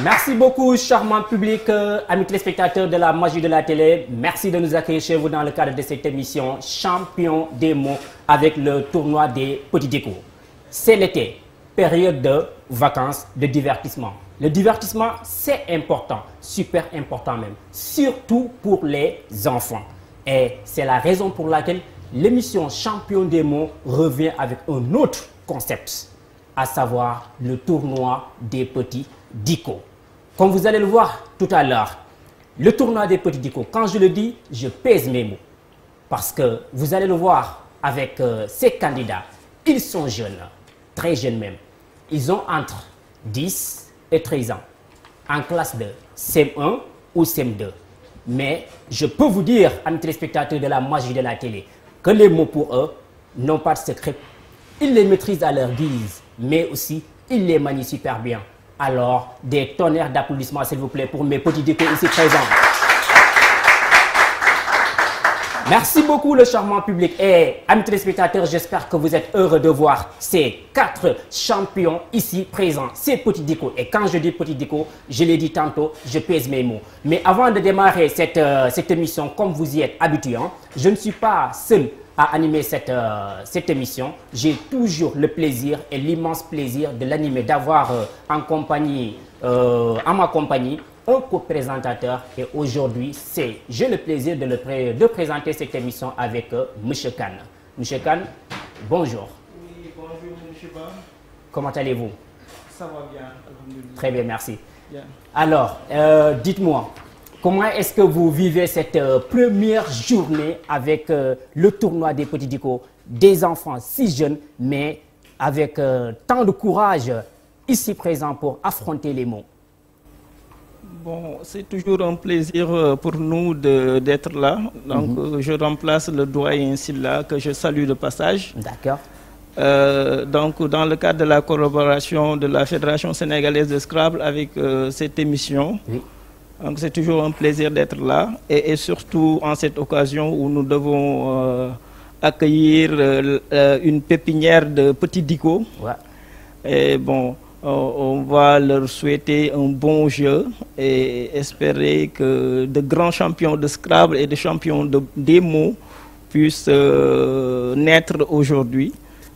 Merci beaucoup, charmant public, amis téléspectateurs de la magie de la télé. Merci de nous accueillir chez vous dans le cadre de cette émission Champion des mots avec le tournoi des petits décos. C'est l'été, période de vacances, de divertissement. Le divertissement, c'est important, super important même, surtout pour les enfants. Et c'est la raison pour laquelle l'émission Champion des mots revient avec un autre concept, à savoir le tournoi des petits décos. Comme vous allez le voir tout à l'heure, le tournoi des petits décos, quand je le dis, je pèse mes mots. Parce que vous allez le voir avec ces candidats, ils sont jeunes, très jeunes même. Ils ont entre 10 et 13 ans, en classe de CM1 ou CM2. Mais je peux vous dire, amis téléspectateurs de la magie de la télé, que les mots pour eux n'ont pas de secret. Ils les maîtrisent à leur guise, mais aussi ils les manient super bien. Alors, des tonnerres d'applaudissements, s'il vous plaît, pour mes petits décos ici présents. Merci beaucoup, le charmant public. Et, amis téléspectateurs, j'espère que vous êtes heureux de voir ces 4 champions ici présents, ces petits décos. Et quand je dis petits décos, je l'ai dit tantôt, je pèse mes mots. Mais avant de démarrer cette émission, comme vous y êtes habitués, je ne suis pas seul à animer cette émission. J'ai toujours le plaisir et l'immense plaisir de l'animer, d'avoir en ma compagnie, un co-présentateur. Et aujourd'hui, j'ai le plaisir de présenter cette émission avec M. Kane. M. Kane, bonjour. Oui, bonjour M. Ba. Comment allez-vous? Ça va bien, alhamdoulilah. Très bien, merci. Bien. Alors, dites-moi, comment est-ce que vous vivez cette première journée avec le tournoi des petits décos, des enfants si jeunes, mais avec tant de courage ici présent pour affronter les mots? Bon, c'est toujours un plaisir pour nous d'être là. Donc, je remplace le doyen Silla, que je salue de passage. D'accord. Donc, dans le cadre de la collaboration de la Fédération sénégalaise de Scrabble avec cette émission, oui. Donc, c'est toujours un plaisir d'être là. Et surtout en cette occasion où nous devons accueillir une pépinière de petits décos. Ouais. Et bon, on va leur souhaiter un bon jeu et espérer que de grands champions de Scrabble et de champions des mots puissent naître aujourd'hui.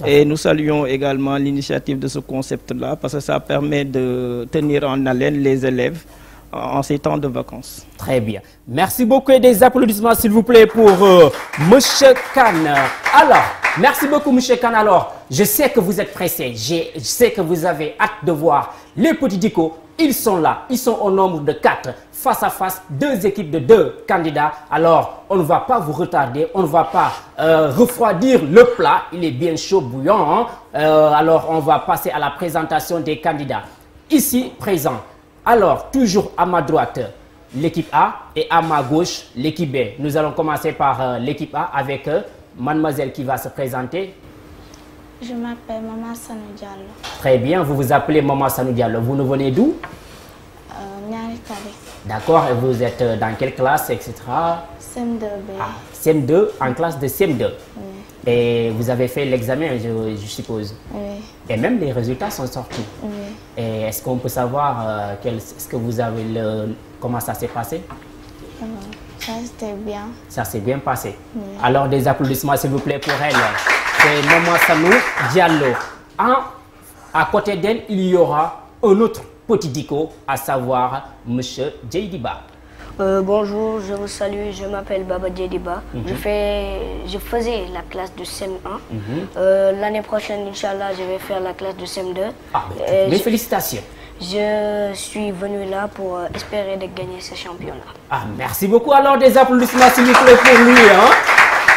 Et nous saluons également l'initiative de ce concept-là parce que ça permet de tenir en haleine les élèves en ces temps de vacances. Très bien. Merci beaucoup et des applaudissements s'il vous plaît pour M. Kane. Alors, merci beaucoup M. Kane. Alors, je sais que vous êtes pressé. Je sais que vous avez hâte de voir les petits décos. Ils sont là. Ils sont au nombre de 4. Face à face, 2 équipes de 2 candidats. Alors, on ne va pas vous retarder. On ne va pas refroidir le plat. Il est bien chaud, bouillant. Alors, on va passer à la présentation des candidats. Ici, présent. Alors, toujours à ma droite, l'équipe A et à ma gauche, l'équipe B. Nous allons commencer par l'équipe A avec mademoiselle qui va se présenter. Je m'appelle Maman Sanou Diallo. Très bien, vous vous appelez Maman Sanou Diallo. Vous nous venez d'où? Nyari Tali. D'accord, et vous êtes dans quelle classe, etc. CM2B. Ah, CM2, en classe de CM2. Oui. Et vous avez fait l'examen, je suppose. Oui. Et même les résultats sont sortis. Oui. Et est-ce qu'on peut savoir est-ce que vous avez comment ça s'est passé? Ça c'était bien. Ça s'est bien passé. Oui. Alors des applaudissements s'il vous plaît pour elle. C'est Maman Sanou Diallo. À côté d'elle, il y aura un autre petit déco, à savoir M. Djeidiba. Bonjour, je vous salue, je m'appelle Baba Djeidiba. Je faisais la classe de CM1. L'année prochaine, Inch'Allah, je vais faire la classe de CM2. Ah, mes félicitations. Je suis venu là pour espérer de gagner ce championnat. Ah, merci beaucoup. Alors des applaudissements s'il vous plaît pour lui.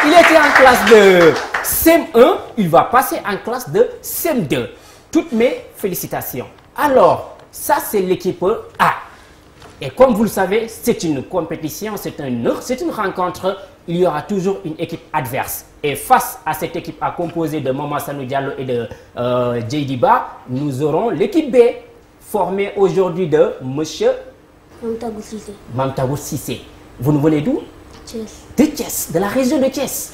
Il était en classe de CM1, il va passer en classe de CM2. Toutes mes félicitations. Alors, ça c'est l'équipe A. Et comme vous le savez, c'est une compétition, c'est une rencontre. Il y aura toujours une équipe adverse. Et face à cette équipe A composée de Maman Sanou Diallo et de Djeidiba, nous aurons l'équipe B, formée aujourd'hui de Monsieur Mamtagou Sissé. Vous nous venez d'où? Thiès. De Thiès, de la région de Thiès.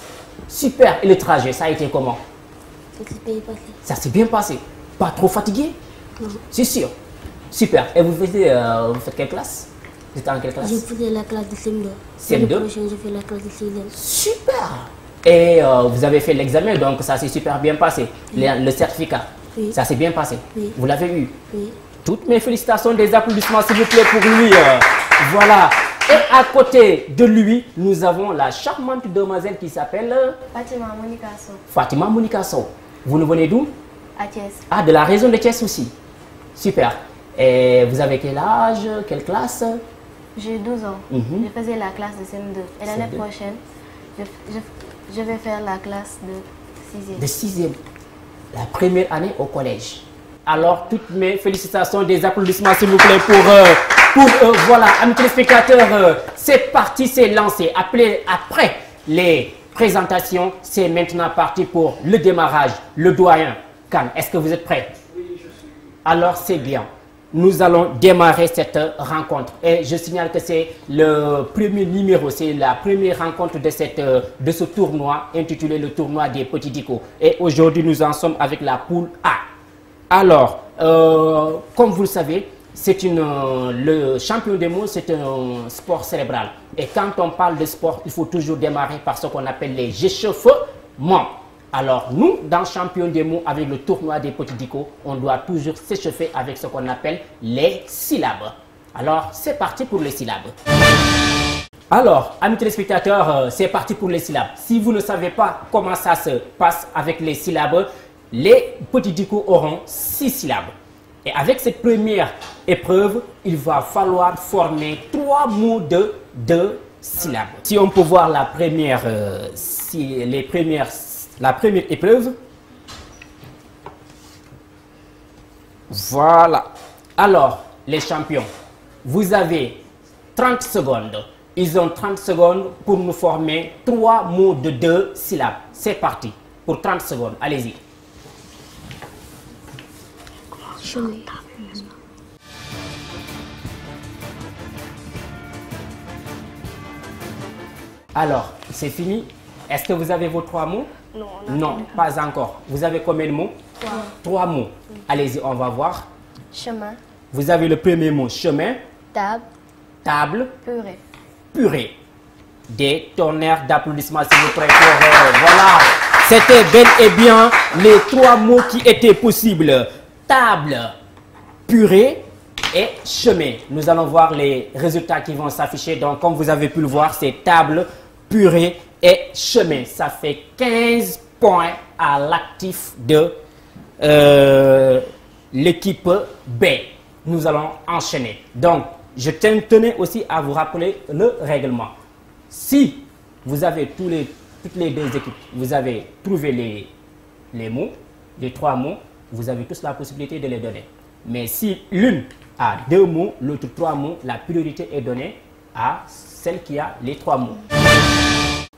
Super. Et le trajet, ça a été comment? Ça s'est bien passé. Ça s'est bien passé. Pas trop fatigué? Non. C'est sûr. Super. Et vous faites quelle classe? Vous êtes en quelle classe? Je faisais la classe de CM2. CM2? L'année prochaine, je fais la classe de 6e. Super. Et vous avez fait l'examen, donc ça s'est super bien passé. Le certificat, Oui. ça s'est bien passé. Oui. Vous l'avez eu. Oui. Toutes mes félicitations, des applaudissements s'il vous plaît pour lui. Voilà. Et à côté de lui, nous avons la charmante demoiselle qui s'appelle Fatima Monica Sow, Fatima Monica Sow. Vous nous venez d'où? à Thiès. Ah, de la région de Thiès aussi. Super. Et vous avez quel âge? Quelle classe? J'ai 12 ans. Mhm. Je faisais la classe de CM2. Et l'année CM2. prochaine, je vais faire la classe de 6e. De 6e. La première année au collège. Alors, toutes mes félicitations, des applaudissements s'il vous plaît pour voilà, amis téléspectateurs, c'est parti, c'est lancé. Après les présentations, c'est maintenant parti pour le démarrage. Le doyen, Kane, est-ce que vous êtes prêts? Oui, je suis. Alors, c'est bien. Nous allons démarrer cette rencontre. Et je signale que c'est le premier numéro, c'est la première rencontre de ce tournoi intitulé le tournoi des petits Dicko. Et aujourd'hui, nous en sommes avec la poule A. Alors, comme vous le savez, le champion des mots, c'est un sport cérébral. Et quand on parle de sport, il faut toujours démarrer par ce qu'on appelle les échauffements. Alors, nous, dans Champion des mots, avec le tournoi des petits Dicko, on doit toujours s'échauffer avec ce qu'on appelle les syllabes. Alors, c'est parti pour les syllabes. Alors, amis téléspectateurs, c'est parti pour les syllabes. Si vous ne savez pas comment ça se passe avec les syllabes, les petits Dicko auront 6 syllabes. Et avec cette première épreuve, il va falloir former 3 mots de 2 syllabes. Si on peut voir la première épreuve. Voilà. Alors, les champions, vous avez 30 secondes. Ils ont 30 secondes pour nous former 3 mots de 2 syllabes. C'est parti pour 30 secondes. Allez-y. Chemin. Alors, c'est fini. Est-ce que vous avez vos 3 mots? Non, Non, pas encore. Vous avez combien de mots? 3 mots. Allez-y, on va voir. Chemin, Vous avez le premier mot, chemin, table, table, purée. purée. Des tonnerres d'applaudissements s'il vous plaît pour, voilà. C'était bel et bien les 3 mots qui étaient possibles. Table, purée et chemin. Nous allons voir les résultats qui vont s'afficher. Donc, comme vous avez pu le voir, c'est table, purée et chemin. Ça fait 15 points à l'actif de l'équipe B. Nous allons enchaîner. Donc, je tenais aussi à vous rappeler le règlement. Si vous avez toutes les 2 équipes, vous avez trouvé les mots, les 3 mots, vous avez tous la possibilité de les donner. Mais si l'une a 2 mots, l'autre 3 mots, la priorité est donnée à celle qui a les 3 mots.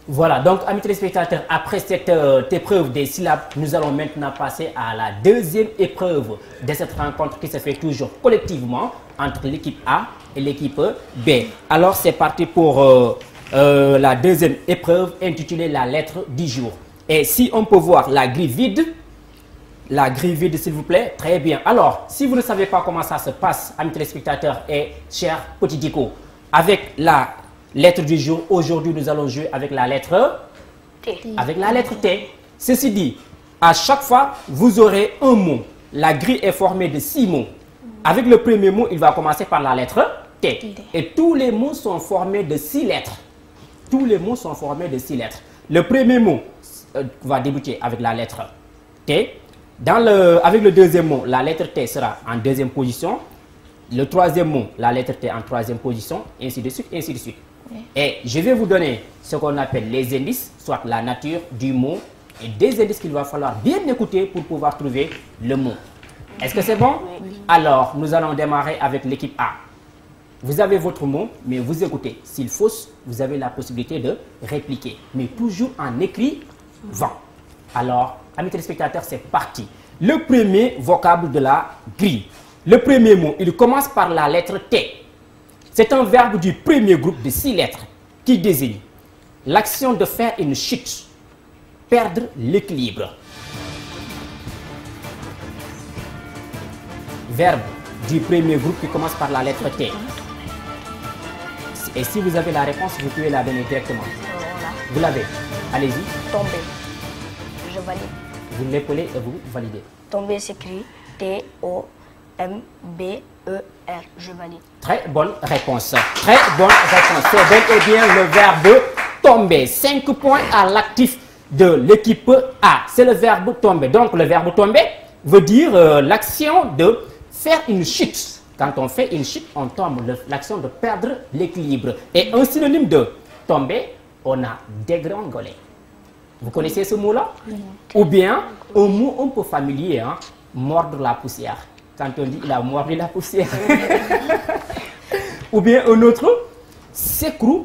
Voilà, donc amis téléspectateurs, après cette épreuve des syllabes, nous allons maintenant passer à la deuxième épreuve de cette rencontre qui se fait toujours collectivement entre l'équipe A et l'équipe B. Alors c'est parti pour la deuxième épreuve intitulée la lettre du jour. Et si on peut voir la grille vide s'il vous plaît, très bien. Alors, si vous ne savez pas comment ça se passe, amis téléspectateurs et chers petits Dicko, avec la lettre du jour, aujourd'hui nous allons jouer avec la lettre T. Avec la lettre T. Ceci dit, à chaque fois, vous aurez un mot. La grille est formée de 6 mots. Avec le premier mot, il va commencer par la lettre T. Et tous les mots sont formés de 6 lettres. Tous les mots sont formés de 6 lettres. Le premier mot va débuter avec la lettre T. Avec le deuxième mot, la lettre T sera en deuxième position. Le troisième mot, la lettre T en troisième position, ainsi de suite, ainsi de suite. Oui. Et je vais vous donner ce qu'on appelle les indices, soit la nature du mot, et des indices qu'il va falloir bien écouter pour pouvoir trouver le mot. Est-ce que c'est bon? Oui. Alors, nous allons démarrer avec l'équipe A. Vous avez votre mot, mais vous écoutez. S'il fausse, vous avez la possibilité de répliquer, mais toujours en écrivant. Alors, amis téléspectateurs, c'est parti. Le premier vocable de la grille. Le premier mot, il commence par la lettre T. C'est un verbe du premier groupe de 6 lettres qui désigne l'action de faire une chute, perdre l'équilibre. Verbe du premier groupe qui commence par la lettre T? Et si vous avez la réponse, vous pouvez la donner directement. Voilà. Vous l'avez? Allez-y. Tomber. Je valide. Vous l'épelez et vous validez. Tomber s'écrit T-O-M-B-E-R. Je valide. Très bonne réponse. Très bonne réponse. C'est bel et bien le verbe tomber. 5 points à l'actif de l'équipe A. C'est le verbe tomber. Donc le verbe tomber veut dire l'action de faire une chute. Quand on fait une chute, on tombe. L'action de perdre l'équilibre. Et un synonyme de tomber, on a dégringoler. Vous connaissez ce mot-là? Ou bien un mot un peu familier, hein? Mordre la poussière. Quand on dit il a mordu la poussière. Ou bien un autre, s'écrouler.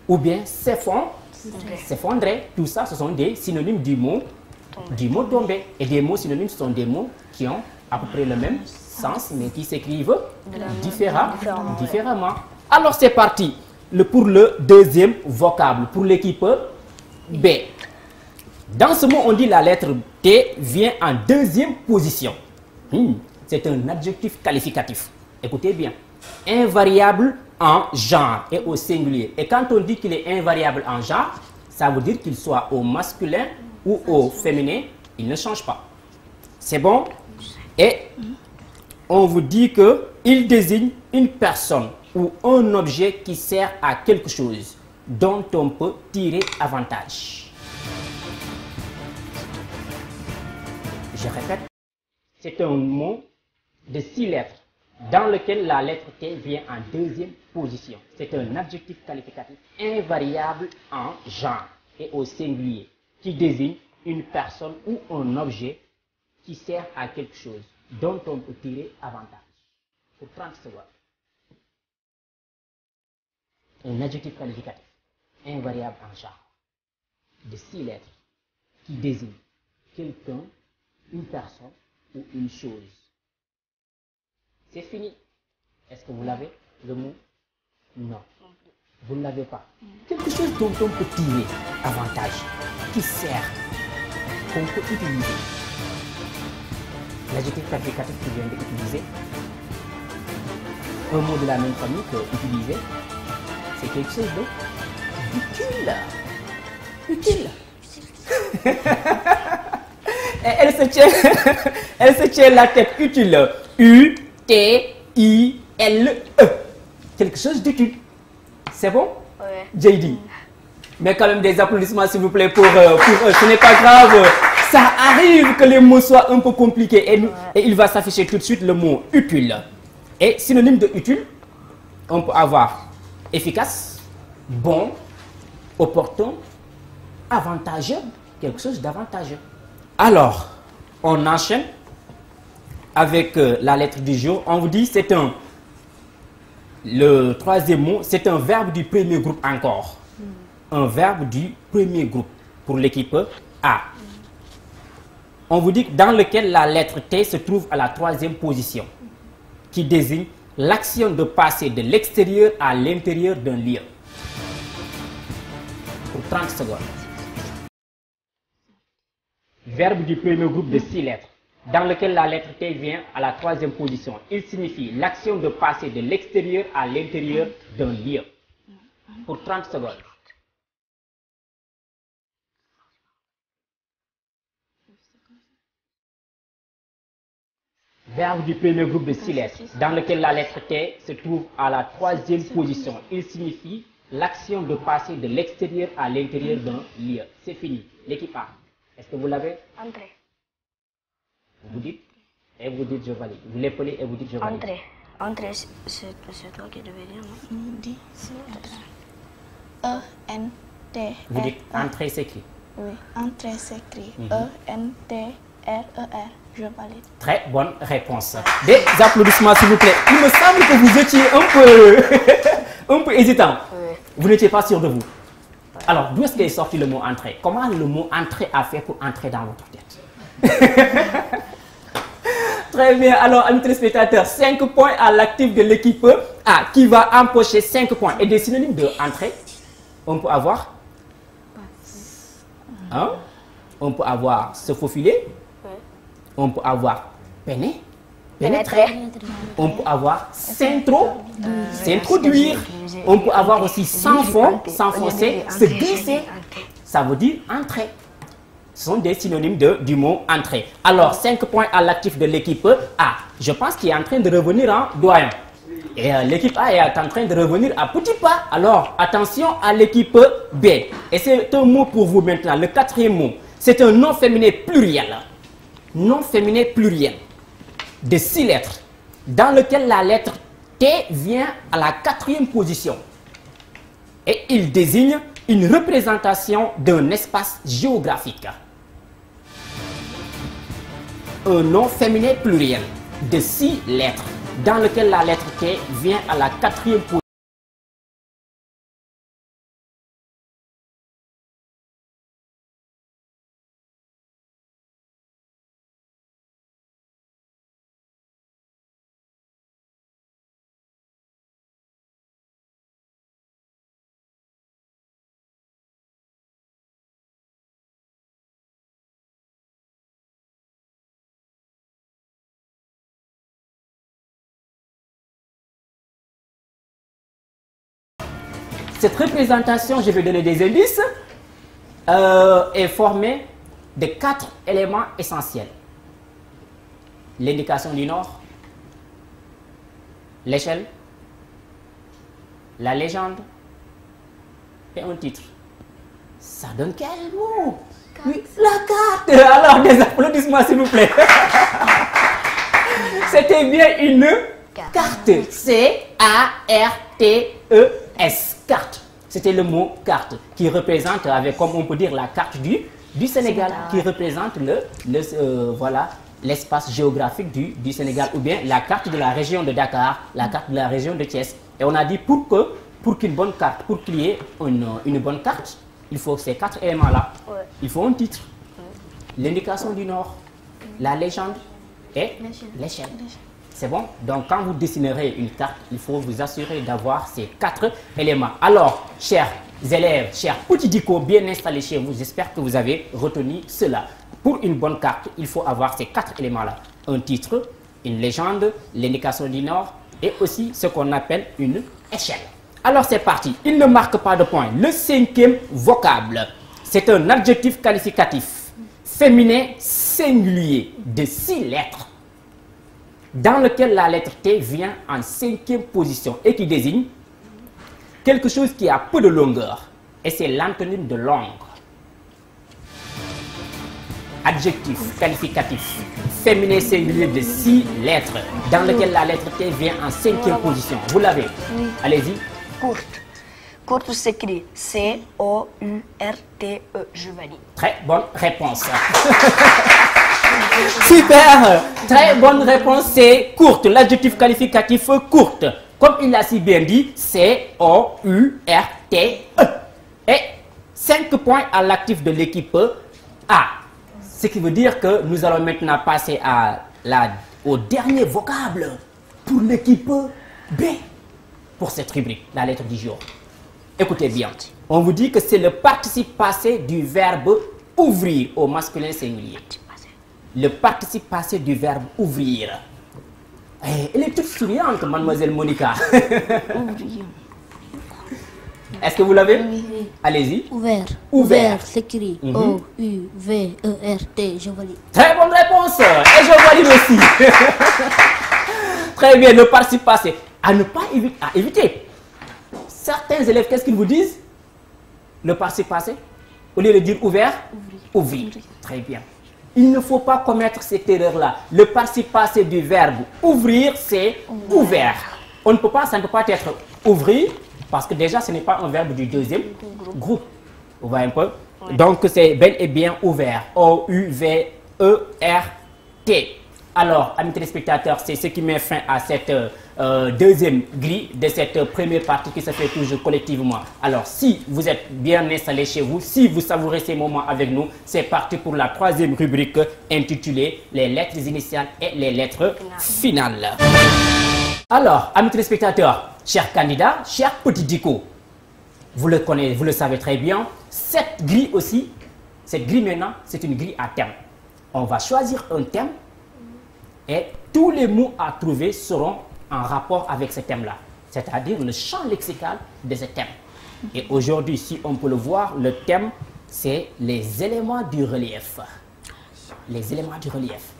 Ou bien s'effondrer. Tout ça, ce sont des synonymes du mot tomber. Et des mots synonymes, ce sont des mots qui ont à peu près le même sens, mais qui s'écrivent différemment. Alors c'est parti pour le deuxième vocable, pour l'équipe B. Dans ce mot, on dit la lettre T vient en deuxième position. C'est un adjectif qualificatif. Écoutez bien. Invariable en genre et au singulier. Et quand on dit qu'il est invariable en genre, ça veut dire qu'il soit au masculin ou au féminin, il ne change pas. C'est bon? Et on vous dit qu'il désigne une personne ou un objet qui sert à quelque chose dont on peut tirer avantage. Je répète, c'est un mot de 6 lettres dans lequel la lettre T vient en deuxième position. C'est un adjectif qualificatif invariable en genre et au singulier qui désigne une personne ou un objet qui sert à quelque chose dont on peut tirer avantage. Pour 30 secondes. Un adjectif qualificatif invariable en genre de 6 lettres qui désigne quelqu'un, une personne ou une chose. C'est fini. Est-ce que vous l'avez, le mot? Non. Vous ne l'avez pas. Quelque chose dont on peut tirer avantage, qui sert, qu'on peut utiliser. L'adjectif qualificatif que je viens d'utiliser, un mot de la même famille que utiliser, c'est quelque chose d'utile. Et elle se tient la tête. Utile. U-T-I-L-E. Quelque chose d'utile. C'est bon? Ouais. JD. Mais quand même des applaudissements s'il vous plaît pour eux. Ce n'est pas grave. Ça arrive que les mots soient un peu compliqués. Et il va s'afficher tout de suite le mot utile. Et synonyme de utile, on peut avoir efficace, bon, opportun, avantageux, quelque chose d'avantageux. Alors, on enchaîne avec la lettre du jour. On vous dit le troisième mot, c'est un verbe du premier groupe encore. Un verbe du premier groupe pour l'équipe A. On vous dit dans lequel la lettre T se trouve à la troisième position, qui désigne l'action de passer de l'extérieur à l'intérieur d'un lieu. Pour 30 secondes. Verbe du premier groupe de 6 lettres, dans lequel la lettre T vient à la troisième position. Il signifie l'action de passer de l'extérieur à l'intérieur d'un lieu. Pour 30 secondes. Verbe du premier groupe de 6 lettres, dans lequel la lettre T se trouve à la troisième position. Il signifie l'action de passer de l'extérieur à l'intérieur d'un lieu. C'est fini. L'équipe A. Est-ce que vous l'avez? Entrer. Vous dites et vous dites je valide. Vous l'appelez et vous dites je valide. Entrer. Entrer, c'est toi qui devais dire, non? Dit, c'est E-N-T. Vous dites entrer s'écrit. Oui, entrer s'écrit. E-N-T-R-E-R. Je valide. Très bonne réponse. Des applaudissements s'il vous plaît. Il me semble que vous étiez un peu hésitant. Oui. Vous n'étiez pas sûr de vous. Alors, d'où est-ce qu'est sorti le mot entrer? Comment le mot entrer a fait pour entrer dans votre tête? Très bien. Alors, amis téléspectateurs, 5 points à l'actif de l'équipe A qui va empocher 5 points. Et des synonymes de entrer, on peut avoir on peut avoir se faufiler, on peut avoir peiner, pénétrer. On peut avoir s'introduire. On peut avoir aussi s'enfoncer, se glisser. Ça veut dire entrer. Ce sont des synonymes du mot entrer. Alors, 5 points à l'actif de l'équipe A. Je pense qu'il est en train de revenir en doyen. Et l'équipe A est en train de revenir à petits pas. Alors, attention à l'équipe B. Et c'est un mot pour vous maintenant, le 4e mot. C'est un nom féminin pluriel. Nom féminin pluriel de 6 lettres, dans lequel la lettre T vient à la 4e position. Et il désigne une représentation d'un espace géographique. Un nom féminin pluriel de 6 lettres, dans lequel la lettre T vient à la 4e position. Cette représentation, je vais donner des indices, est formée de 4 éléments essentiels. L'indication du nord, l'échelle, la légende et un titre. Ça donne quel mot? Oui, la carte. Alors, des applaudissements s'il vous plaît. C'était bien une carte. C-A-R-T-E-S. Carte. C'était le mot carte qui représente, avec, comme on peut dire, la carte du Sénégal, qui représente voilà, l'espace géographique du Sénégal, ou bien la carte de la région de Dakar, la carte de la région de Thiès. Et on a dit pour qu'une bonne carte, pour qu'il y ait une bonne carte, il faut ces 4 éléments-là. Ouais. Il faut un titre, l'indication du nord, la légende et l'échelle. C'est bon? Donc, quand vous dessinerez une carte, il faut vous assurer d'avoir ces 4 éléments. Alors, chers élèves, chers petits dicos bien installés chez vous, j'espère que vous avez retenu cela. Pour une bonne carte, il faut avoir ces 4 éléments-là. Un titre, une légende, l'indication du nord et aussi ce qu'on appelle une échelle. Alors, c'est parti. Il ne marque pas de point. Le 5e vocable, c'est un adjectif qualificatif féminin singulier de 6 lettres, dans lequel la lettre T vient en 5e position et qui désigne quelque chose qui a peu de longueur. Et c'est l'antonyme de longue. Adjectif qualificatif féminin singulier de 6 lettres, dans lequel la lettre T vient en 5e position. Vous l'avez? Oui. Allez-y. Courte. Courte s'écrit C-O-U-R-T-E. Je valide. Très bonne réponse. Super. Très bonne réponse, c'est courte. L'adjectif qualificatif courte. Comme il l'a si bien dit, C-O-U-R-T-E. Et 5 points à l'actif de l'équipe A. Ce qui veut dire que nous allons maintenant passer au dernier vocable pour l'équipe B. Pour cette rubrique, la lettre du jour. Écoutez bien. On vous dit que c'est le participe passé du verbe ouvrir au masculin singulier. Le participe passé du verbe ouvrir. Elle est toute souriante, mademoiselle Monica. Est-ce que vous l'avez? Oui. Allez-y. Ouvert. Ouvert. S'écrit O-U-V-E-R-T. Je valide. Très bonne réponse. Et je valide aussi. Très bien, le participe passé. À ne pas éviter. Certains élèves, qu'est-ce qu'ils vous disent? Le participe passé, au lieu de dire ouvert, ouvrir. Très bien. Il ne faut pas commettre cette erreur-là. Le participe passé du verbe ouvrir, c'est ouvert. Ça ne peut pas être ouvrir, parce que déjà, ce n'est pas un verbe du 2e groupe. Vous voyez un peu? Oui. Donc, c'est bel et bien ouvert. O-U-V-E-R-T. Alors, amis téléspectateurs, c'est ce qui met fin à cette deuxième grille de cette première partie qui se fait toujours collectivement. Alors, si vous êtes bien installés chez vous, si vous savourez ces moments avec nous, c'est parti pour la 3e rubrique intitulée « Les lettres initiales et les lettres finales ». Alors, amis téléspectateurs, chers candidats, chers petits dicos, vous le connaissez, vous le savez très bien, cette grille maintenant, c'est une grille à thème. On va choisir un thème Et tous les mots à trouver seront en rapport avec ce thème-là, c'est-à-dire le champ lexical de ce thème. Et aujourd'hui, si on peut le voir, le thème, c'est les éléments du relief. Les éléments du relief.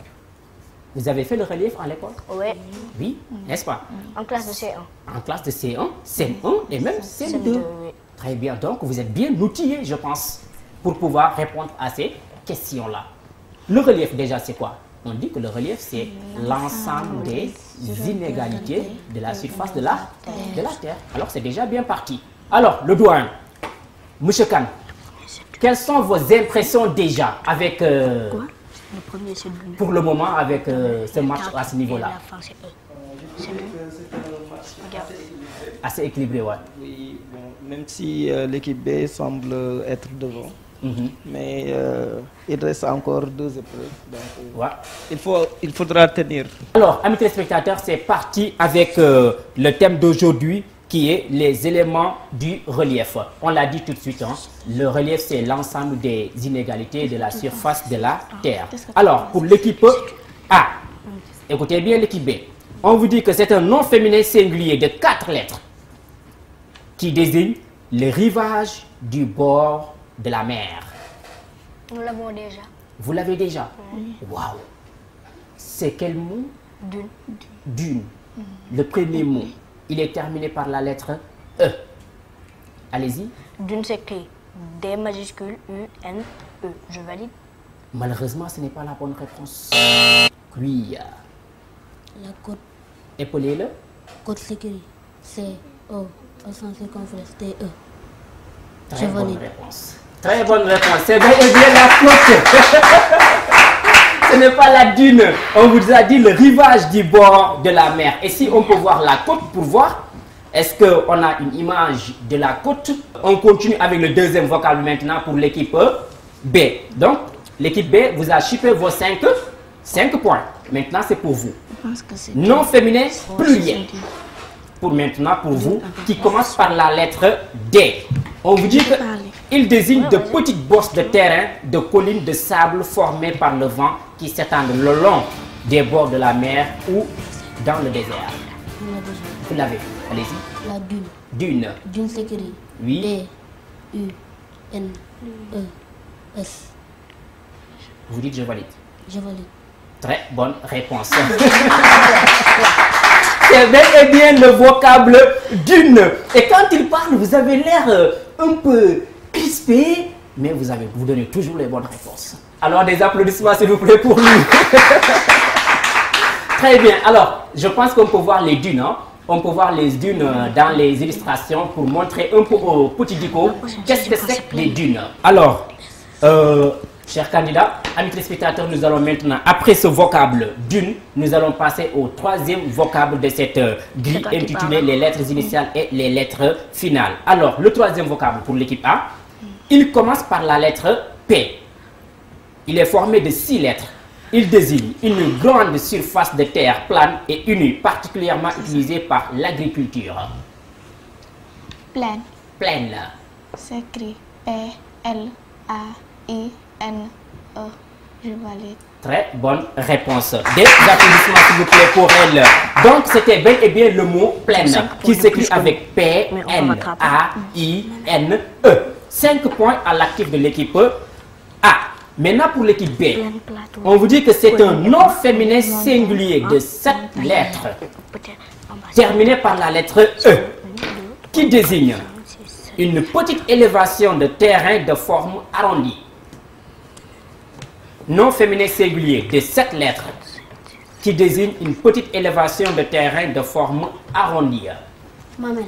Vous avez fait le relief à l'école? Oui. Oui, n'est-ce pas? En classe de C1. En classe de C1, CM1 et même CM2. Oui. Très bien, donc vous êtes bien outillés, je pense, pour pouvoir répondre à ces questions-là. Le relief, déjà, c'est quoi? On dit que le relief, c'est l'ensemble des inégalités de la surface de la Terre. Alors, c'est déjà bien parti. Alors, le doyen, Monsieur Kane, quelles sont vos impressions déjà avec, pour le moment, avec ce match à ce niveau-là? Assez équilibré, ouais. Oui, bon, même si l'équipe B semble être devant, mais il reste encore 2 épreuves. Donc, ouais. il faudra tenir. Alors, amis téléspectateurs, c'est parti avec le thème d'aujourd'hui qui est les éléments du relief. On l'a dit tout de suite, hein, le relief, c'est l'ensemble des inégalités de la surface de la Terre. Alors, pour l'équipe A, écoutez bien l'équipe B. On vous dit que c'est un nom féminin singulier de 4 lettres qui désigne le rivage du bord de la mer. Nous l'avons déjà. Vous l'avez déjà? Waouh! C'est quel mot? Dune. Dune. Le premier mot, il est terminé par la lettre E. Allez-y. Dune s'écrit D majuscule U-N-E. Je valide. Malheureusement, ce n'est pas la bonne réponse. Oui. La côte. Épaulez-le. Côte s'écrit C-O, au sens circonflexe T-E. Très bonne réponse. Très bonne réponse. C'est bien et bien la côte. Ce n'est pas la dune. On vous a dit le rivage du bord de la mer. Et si on peut voir la côte pour voir, est-ce qu'on a une image de la côte? On continue avec le deuxième vocable maintenant pour l'équipe B. Donc, l'équipe B vous a chippé vos 5 points. Maintenant, c'est pour vous. Nom féminin pluriel. Pour maintenant, pour vous, qui commence par la lettre D. On vous dit qu'il désigne de petites bosses de terrain, de collines de sable formées par le vent qui s'étendent le long des bords de la mer ou dans le désert. Vous l'avez. Allez-y. La dune. Dune. Dune s'écrit Oui. D-U-N-E-S. Vous dites je valide. Je valide. Très bonne réponse. C'est bel et bien le vocable dune. Et quand il parle, vous avez l'air un peu crispé, mais vous donnez toujours les bonnes réponses. Alors des applaudissements s'il vous plaît pour lui. Très bien. Alors, je pense qu'on peut voir les dunes. Hein? On peut voir les dunes dans les illustrations pour montrer un peu au petit Dico qu'est-ce que c'est que les dunes. Alors, chers candidats, amis téléspectateurs, nous allons maintenant, après ce vocable dune, nous allons passer au troisième vocable de cette grille intitulée les lettres initiales et les lettres finales. Alors, le troisième vocable pour l'équipe A, il commence par la lettre P. Il est formé de 6 lettres. Il désigne une grande surface de terre plane et unie, particulièrement utilisée par l'agriculture. Plaine. Plaine. C'est écrit P-L-A-I-N-E. Je valide. Très bonne réponse. Des applaudissements s'il vous plaît pour elle. Donc c'était bel et bien le mot plaine qui s'écrit avec P-L-A-I-N-E. 5 points à l'actif de l'équipe A. Maintenant pour l'équipe B, on vous dit que c'est un nom féminin singulier de 7 lettres, terminé par la lettre E, qui désigne une petite élévation de terrain de forme arrondie. Nom féminin singulier de 7 lettres, qui désigne une petite élévation de terrain de forme arrondie. Mamel.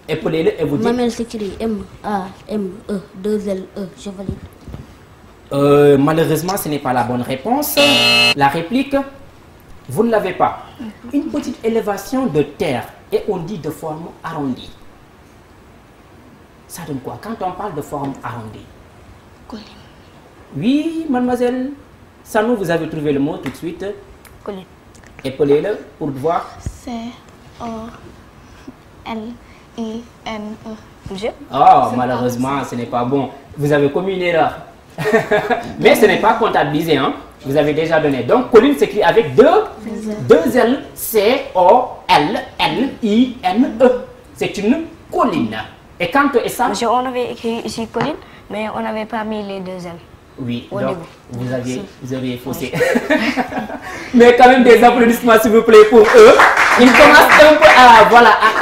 Épaulez-le et vous dites... Mamel s'écrit M-A-M-E, 2-L-E. Je valide. Malheureusement, ce n'est pas la bonne réponse. La réplique, vous ne l'avez pas. Une petite élévation de terre et on dit de forme arrondie. Ça donne quoi quand on parle de forme arrondie? Colline. Oui, mademoiselle. Sanou, vous avez trouvé le mot tout de suite. Colline. Épaulez-le pour voir. C-O-L-I-N-E. Oh, malheureusement, ce n'est pas bon. Vous avez commis une erreur. Mais ce n'est pas comptabilisé, hein. Vous avez déjà donné. Donc, colline s'écrit avec deux L, C-O-L-L-I-N-E. C'est une colline. Et quand ça... Monsieur, on avait écrit ici colline, mais on n'avait pas mis les deux L. Oui, Au donc début. vous aviez faussé. Mais quand même des applaudissements s'il vous plaît pour eux. Ils commencent un peu à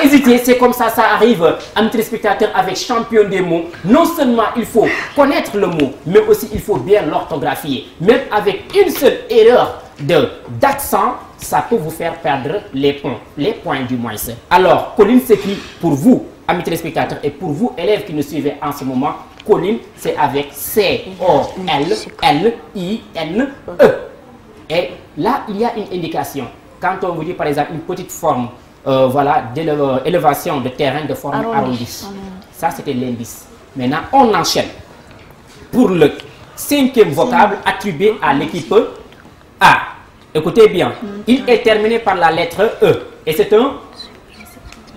hésiter. C'est comme ça arrive, amis téléspectateurs, avec champion des mots. Non seulement il faut connaître le mot, mais aussi il faut bien l'orthographier. Même avec une seule erreur d'accent, ça peut vous faire perdre les points du moins. Alors, colline s'écrit pour vous, amis téléspectateurs, et pour vous, élèves qui nous suivez en ce moment, colline, c'est avec C-O-L-L-I-N-E. Et là, il y a une indication. Quand on vous dit, par exemple, une petite forme d'élévation de terrain de forme arrondie. Ça, c'était l'indice. Maintenant, on enchaîne. Pour le 5e vocable attribué à l'équipe A. Écoutez bien, il est terminé par la lettre E. Et c'est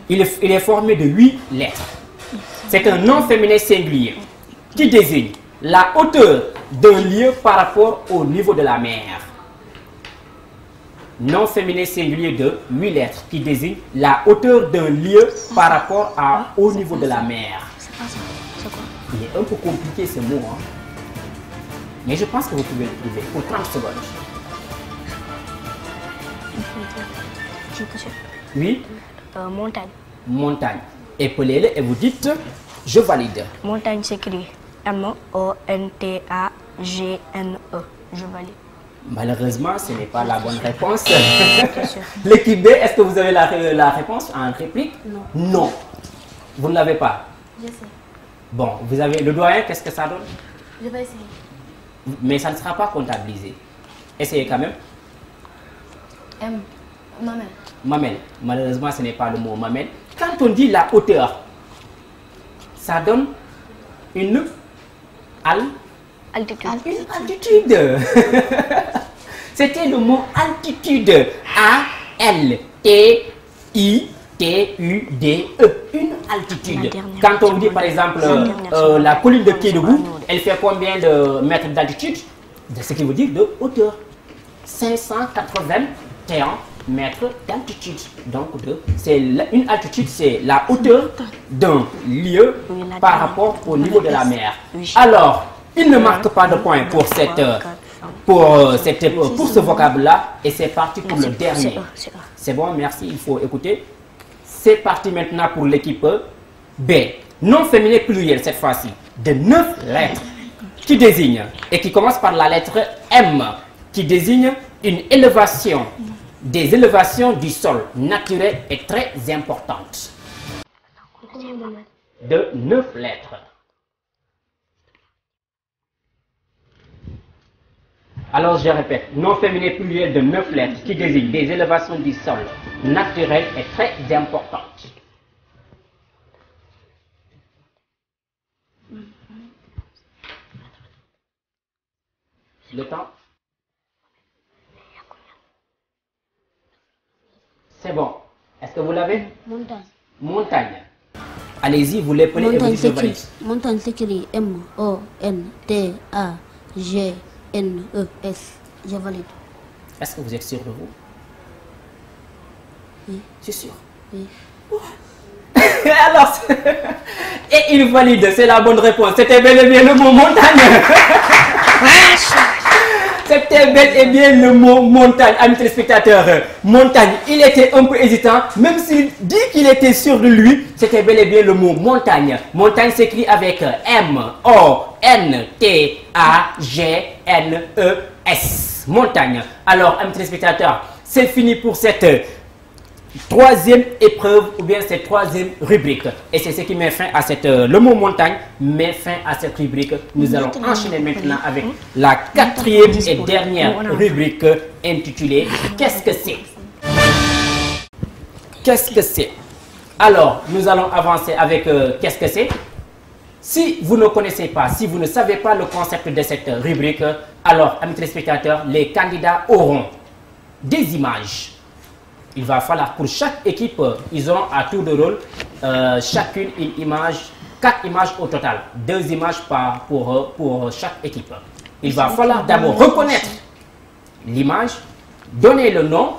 il est formé de 8 lettres. C'est un nom féminin singulier qui désigne la hauteur d'un lieu par rapport au niveau de la mer. Nom féminin singulier de 8 lettres qui désigne la hauteur d'un lieu par rapport au niveau de la mer. C'est pas ça. C'est quoi? Il est un peu compliqué ce mot, hein? Mais je pense que vous pouvez le trouver pour 30 secondes. Oui? Montagne. Montagne. Épelez-le et vous dites, je valide. Montagne s'écrit M-O-N-T-A-G-N-E. Je valide. Malheureusement, ce n'est pas la bonne réponse. L'équipe B, est-ce que vous avez la réponse en réplique? Non. Non. Vous ne l'avez pas? Je sais. Bon, vous avez le doyen, qu'est-ce que ça donne? Je vais essayer. Mais ça ne sera pas comptabilisé. Essayez quand même. M. Mamelle. Mamelle. Malheureusement, ce n'est pas le mot mamelle. Quand on dit la hauteur, ça donne une Altitude. altitude. C'était le mot altitude. A-L-T-I-T-U-D-E. Une altitude. Quand on dit par exemple la colline de Kédougou, elle fait combien de mètres d'altitude? Ce qui veut dire de hauteur. 581 mètres d'altitude. Donc, une altitude, c'est la hauteur d'un lieu par rapport au niveau de la mer. Alors, il ne marque pas de point pour ce vocable-là. Et c'est parti pour le dernier. C'est bon, merci, il faut écouter. C'est parti maintenant pour l'équipe B. Nom féminin pluriel cette fois-ci, de 9 lettres, qui désigne, et qui commence par la lettre M, qui désigne une élévation, des élévations du sol naturelles et très importantes. De 9 lettres. Alors je répète, nom féminin pluriel de 9 lettres qui désigne des élévations du sol naturelles et très importantes. Le temps? C'est bon. Est-ce que vous l'avez? Montagne. Montagne. Allez-y, vous l'appelez et vous dites je valide. Montagne s'écrit M-O-N-T-A-G-N-E-S. Je valide. Est-ce que vous êtes sûr de vous? Oui. C'est sûr. Oui. Alors, et il valide, c'est la bonne réponse. C'était bel et bien le mot montagne. C'était bel et bien le mot montagne, amis téléspectateurs. Montagne, il était un peu hésitant, même s'il dit qu'il était sûr de lui, c'était bel et bien le mot montagne. Montagne s'écrit avec M-O-N-T-A-G-N-E-S. Montagne. Alors, amis téléspectateurs, c'est fini pour cette troisième épreuve ou bien cette troisième rubrique. Et c'est ce qui met fin à le mot montagne met fin à cette rubrique. Nous allons enchaîner maintenant avec la quatrième et dernière rubrique intitulée Qu'est-ce que c'est? Qu'est-ce que c'est? Alors, nous allons avancer avec Qu'est-ce que c'est? Si vous ne connaissez pas, si vous ne savez pas le concept de cette rubrique, alors, amis téléspectateurs, les candidats auront des images. Il va falloir pour chaque équipe, ils auront à tour de rôle chacune une image 4 images au total, 2 images pour chaque équipe. Il va falloir d'abord reconnaître l'image, donner le nom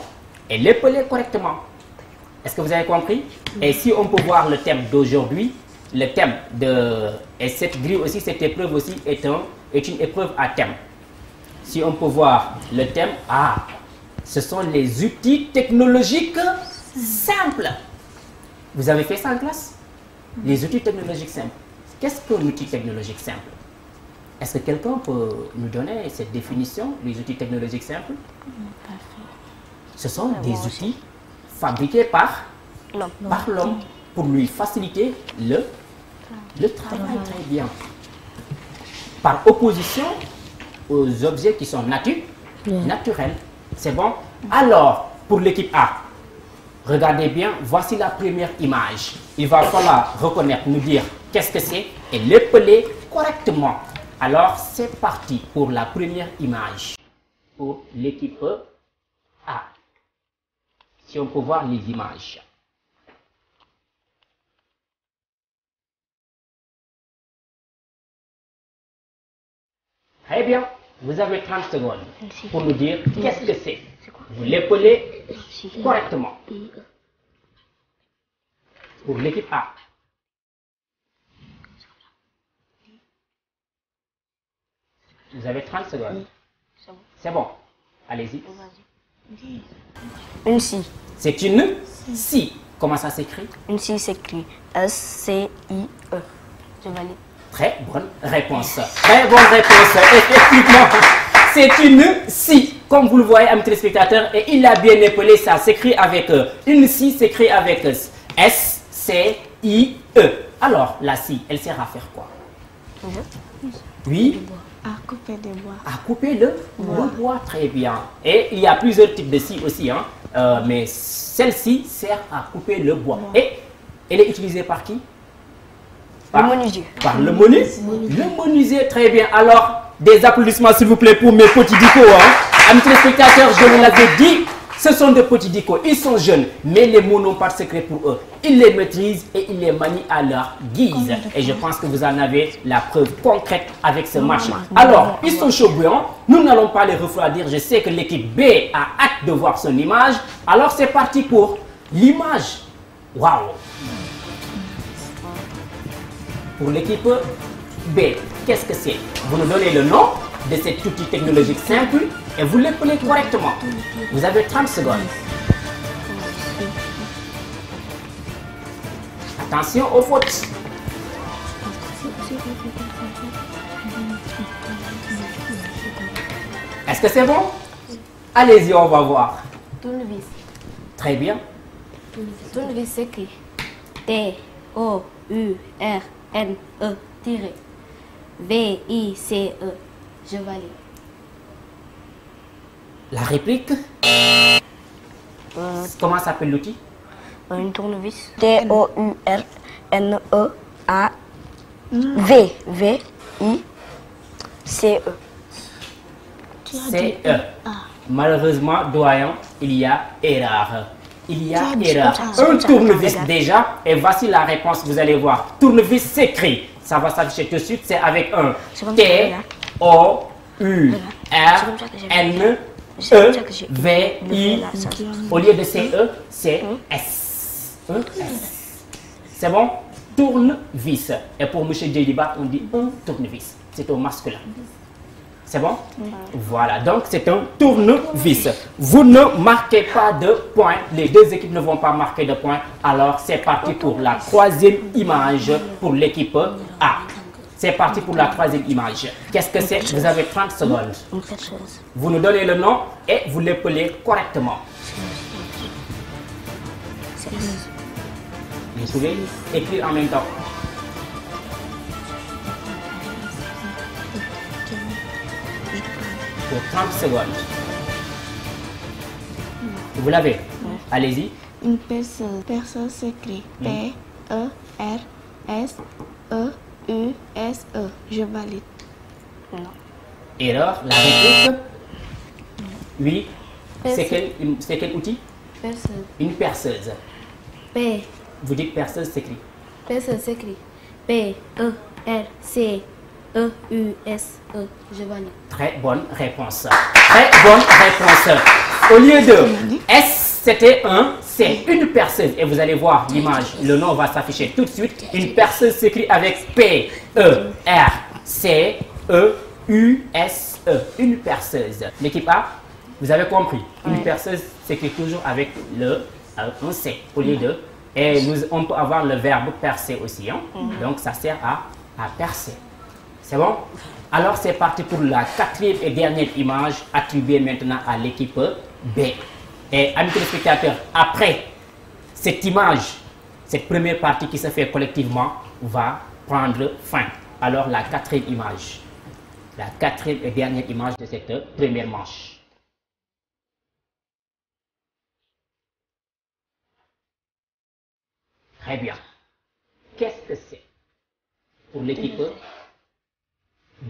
et l'épeler correctement. Est-ce que vous avez compris? Et si on peut voir le thème d'aujourd'hui, le thème de... Et cette grille aussi, cette épreuve aussi est une épreuve à thème. Si on peut voir le thème, ce sont les outils technologiques simples. Vous avez fait ça en classe? Les outils technologiques simples. Qu'est-ce qu'un outil technologique simple? Est-ce que quelqu'un peut nous donner cette définition, les outils technologiques simples? Ce sont des outils fabriqués par l'homme pour lui faciliter le travail. Très bien. Par opposition aux objets qui sont naturels. C'est bon? Alors, pour l'équipe A, regardez bien, voici la première image. Il va falloir reconnaître, nous dire qu'est-ce que c'est et l'épeler correctement. Alors, c'est parti pour la première image. Pour l'équipe A. Si on peut voir les images. Très bien. Vous avez 30 secondes pour nous dire qu'est-ce que c'est. Vous l'épelez correctement. Pour l'équipe A. Vous avez 30 secondes. C'est bon. Allez-y. Une scie. C'est une scie. Comment ça s'écrit? Une scie s'écrit S-C-I-E. Je valide. Très bonne réponse. Très bonne réponse. Effectivement, c'est une scie. Comme vous le voyez, amis téléspectateurs, et il a bien épelé, ça s'écrit avec une scie, s'écrit avec S-C-I-E. Alors, la scie, elle sert à faire quoi? Oui. À couper des bois. À couper le bois, très bien. Et il y a plusieurs types de scies aussi, hein. Mais celle-ci sert à couper le bois. Et elle est utilisée par qui? Le menuisier. Par le menuisier. Le menuisier, très bien. Alors, des applaudissements s'il vous plaît pour mes petits dicos. Amis téléspectateurs, je vous l'avais dit, ce sont des petits dicos. Ils sont jeunes, mais les mots n'ont pas de secret pour eux. Ils les maîtrisent et ils les manient à leur guise. Et je pense que vous en avez la preuve concrète avec ce match. Alors, ils sont chauds bouillants. Nous n'allons pas les refroidir. Je sais que l'équipe B a hâte de voir son image. Alors, c'est parti pour l'image. Waouh! Pour l'équipe B, qu'est-ce que c'est? Vous nous donnez le nom de cet outil technologique simple et vous l'épelez correctement. Vous avez 30 secondes. Attention aux fautes. Est-ce que c'est bon? Allez-y, on va voir. Tournevis. Très bien. Tournevis s'écrit T-O-U-R-N-E-V-I-C-E. Je valide. La réplique. Comment s'appelle l'outil? Une tournevis. T-O-U-R-N-E-A-V-V-I-C-E. C-E. Malheureusement, doyen, il y a erreur. Il y a erreur. Un tournevis déjà, et voici la réponse, vous allez voir. Tournevis s'écrit. Ça va s'afficher tout de suite, c'est avec un T-O-U-R-N-E-V-I. Au lieu de C-E, c'est S. Un S. C'est bon? Tournevis. Et pour M. Djeliba, on dit un tournevis. C'est au masculin. C'est bon? Voilà, donc c'est un tournevis. Vous ne marquez pas de points. Les deux équipes ne vont pas marquer de points. Alors, c'est parti pour la troisième image pour l'équipe A. C'est parti pour la troisième image. Qu'est-ce que c'est? Vous avez 30 secondes. Vous nous donnez le nom et vous l'épelez correctement. Vous pouvez écrire en même temps. Pour 30 secondes. Vous l'avez? Allez-y. Une perceuse. Perceuse s'écrit P-E-R-S-E-U-S-E. Je valide. Non. Erreur. La réplique? Oui. C'est quel outil? Perceuse. Une perceuse. P. Vous dites perceuse s'écrit. Perceuse s'écrit P-E-R-C-E-U-S-E. Je valide. Très bonne réponse. Très bonne réponse. Au lieu de S, c'était un C, une perceuse. Et vous allez voir l'image, le nom va s'afficher tout de suite. Une perceuse s'écrit avec P-E-R-C-E-U-S-E. Une perceuse. L'équipe A, vous avez compris. Une perceuse s'écrit toujours avec un C au lieu de. Et on peut avoir le verbe percer aussi. Hein? Donc ça sert à percer. C'est bon? Alors c'est parti pour la quatrième et dernière image attribuée maintenant à l'équipe B. Et amis téléspectateurs, après cette image, cette première partie qui se fait collectivement va prendre fin. Alors la quatrième image. La quatrième et dernière image de cette première manche. Très bien. Qu'est-ce que c'est pour l'équipe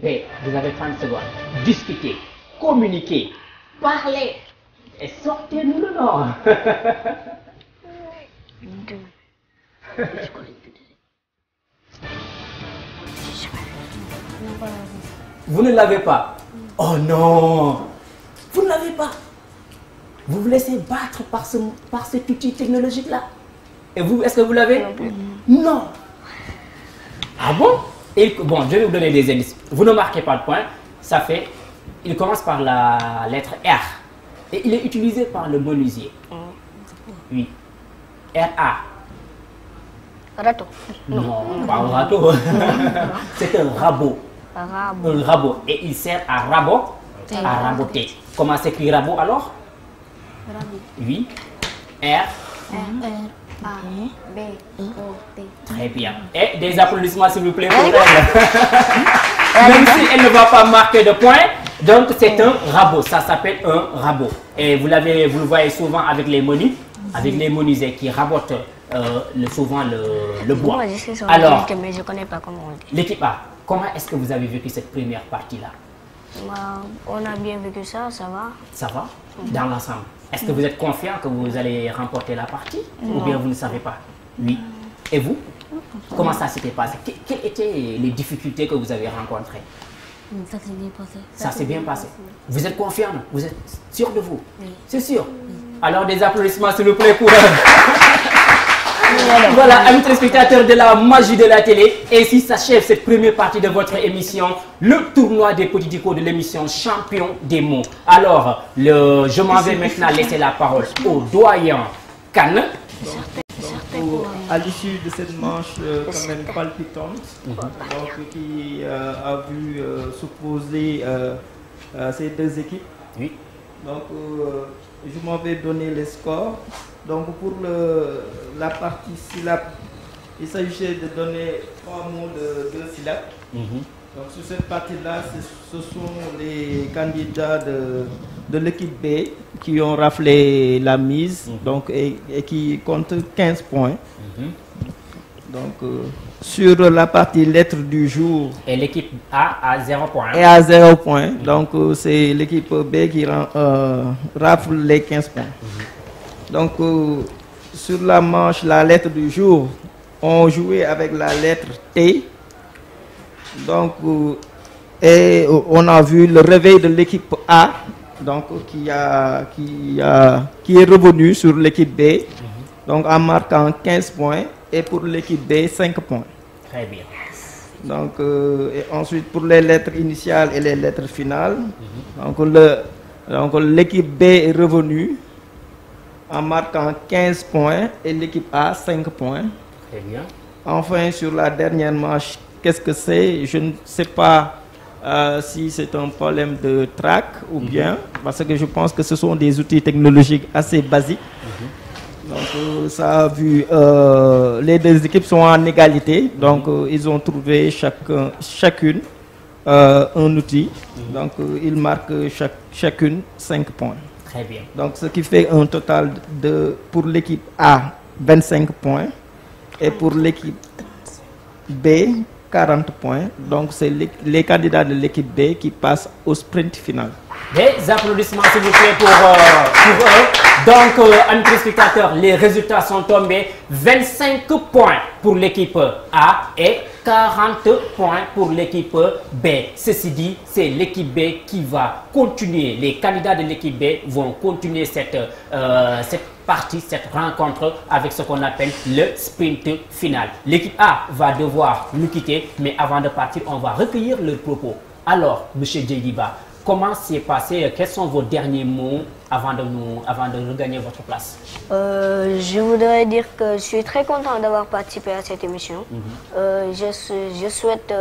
B? Vous avez 30 secondes. Discutez, communiquez, parlez et sortez-nous le nom. Vous ne l'avez pas? Oh non! Vous ne l'avez pas? Vous vous laissez battre par cet outil technologique-là? Et vous, est-ce que vous l'avez? Non. Ah bon? Bon, je vais vous donner des indices. Vous ne marquez pas de point. Ça fait, il commence par la lettre R. Et il est utilisé par le menuisier. Oui. R-A. Râteau. Non, pas un râteau. C'est un rabot. Un rabot. Et il sert à raboter. Comment s'écrit rabot alors? Oui. R. A-B-O-T. Très bien. Et des applaudissements s'il vous plaît pour elle. Même si elle ne va pas marquer de points, donc c'est un rabot. Ça s'appelle un rabot. Et vous le voyez souvent avec les menus, avec les menuisiers qui rabotent souvent le bois. Moi, je sais sur Alors, mais je ne connais pas comment on dit. l'équipe A, comment est-ce que vous avez vécu cette première partie-là? On a bien vécu ça, ça va. Ça va dans l'ensemble? Est-ce que vous êtes confiant que vous allez remporter la partie? Ou bien vous ne savez pas? Oui. Et vous? Comment ça s'était passé? Quelles étaient les difficultés que vous avez rencontrées? Ça s'est bien passé. Ça s'est bien passé. Vous êtes confiant? Vous êtes sûr de vous? C'est sûr? Alors des applaudissements s'il vous plaît pour Voilà, amis téléspectateurs de la magie de la télé, ainsi s'achève cette première partie de votre émission, le tournoi des petits décos de l'émission Champion des mots. Alors, je m'en vais maintenant laisser la parole au doyen Kane. À l'issue de cette manche quand même palpitante, donc, qui a vu s'opposer ces deux équipes. Oui. Donc, je m'en vais donner les scores. Donc, pour la partie syllabe, il s'agissait de donner 3 mots de 2 syllabes. Donc, sur cette partie-là, ce sont les candidats de l'équipe B qui ont raflé la mise donc, et qui comptent 15 points. Donc, sur la partie lettres du jour. Et l'équipe A à 0 points. Et à 0 points. Donc, c'est l'équipe B qui rafle les 15 points. Donc, sur la manche, la lettre du jour, on jouait avec la lettre T. Donc, et on a vu le réveil de l'équipe A, donc, qui est revenu sur l'équipe B, donc en marquant 15 points, et pour l'équipe B, 5 points. Très bien. Donc, et ensuite, pour les lettres initiales et les lettres finales, donc l'équipe B est revenue en marquant 15 points et l'équipe A 5 points. Très bien. Enfin, sur la dernière manche, qu'est-ce que c'est? Je ne sais pas si c'est un problème de track ou bien, parce que je pense que ce sont des outils technologiques assez basiques. Donc, ça a vu, les deux équipes sont en égalité, donc ils ont trouvé chacune un outil. Donc, ils marquent chacune 5 points. Très bien. Donc, ce qui fait un total pour l'équipe A, 25 points. Et pour l'équipe B, 40 points. Donc, c'est les candidats de l'équipe B qui passent au sprint final. Des applaudissements s'il vous plaît pour eux. Donc, amis téléspectateurs, les résultats sont tombés. 25 points pour l'équipe A et 40 points pour l'équipe B. Ceci dit, c'est l'équipe B qui va continuer. Les candidats de l'équipe B vont continuer cette partie, cette rencontre avec ce qu'on appelle le sprint final. L'équipe A va devoir nous quitter, mais avant de partir, on va recueillir leurs propos. Alors, M. Djediba, comment s'est passé? Quels sont vos derniers mots avant de regagner votre place? Je voudrais dire que je suis très content d'avoir participé à cette émission. Je souhaite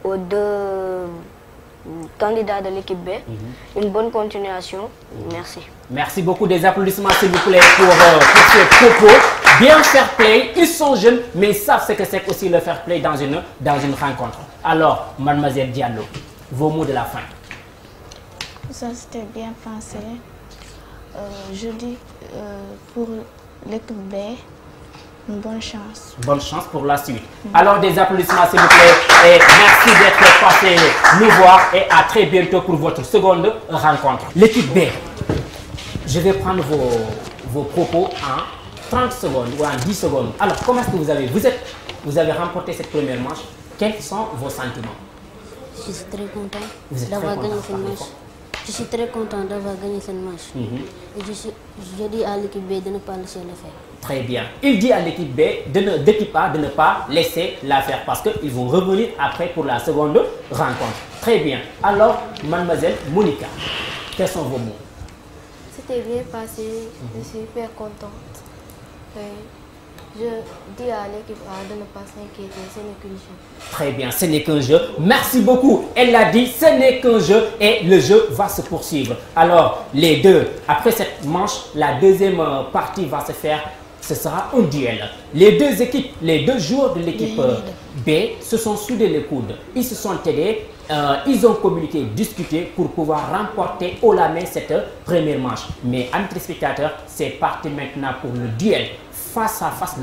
aux deux candidats de l'équipe B une bonne continuation. Merci. Merci beaucoup. Des applaudissements s'il vous plaît pour ces propos. Bien fair play. Ils sont jeunes, mais ils savent ce que c'est aussi le fair play dans une rencontre. Alors, mademoiselle Diallo, vos mots de la fin. Ça c'était bien pensé. Je dis pour l'équipe B, une bonne chance. Bonne chance pour la suite. Alors des applaudissements s'il vous plaît et merci d'être passé nous voir et à très bientôt pour votre seconde rencontre. L'équipe B, je vais prendre vos propos en 30 secondes ou en 10 secondes. Alors comment est-ce que vous avez remporté cette première manche? Quels sont vos sentiments? Je suis très content d'avoir gagné cette manche. Je suis très content d'avoir gagné cette match. Et je dis à l'équipe B de ne pas laisser le faire. Très bien. Il dit à l'équipe B, d'équipe A de ne pas laisser la faire parce qu'ils vont revenir après pour la seconde rencontre. Très bien. Alors, mademoiselle Monica, quels sont vos mots? C'était bien passé, je suis hyper contente. Je dis à l'équipe A de ne pas s'inquiéter, ce n'est qu'un jeu. Très bien, ce n'est qu'un jeu. Merci beaucoup. Elle l'a dit, ce n'est qu'un jeu et le jeu va se poursuivre. Alors, les deux, après cette manche, la deuxième partie va se faire. Ce sera un duel. Les deux équipes, les deux joueurs de l'équipe B se sont soudés les coudes. Ils se sont aidés, ils ont communiqué, discuté pour pouvoir remporter haut la main cette première manche. Mais, amis téléspectateurs, c'est parti maintenant pour le duel. Face à face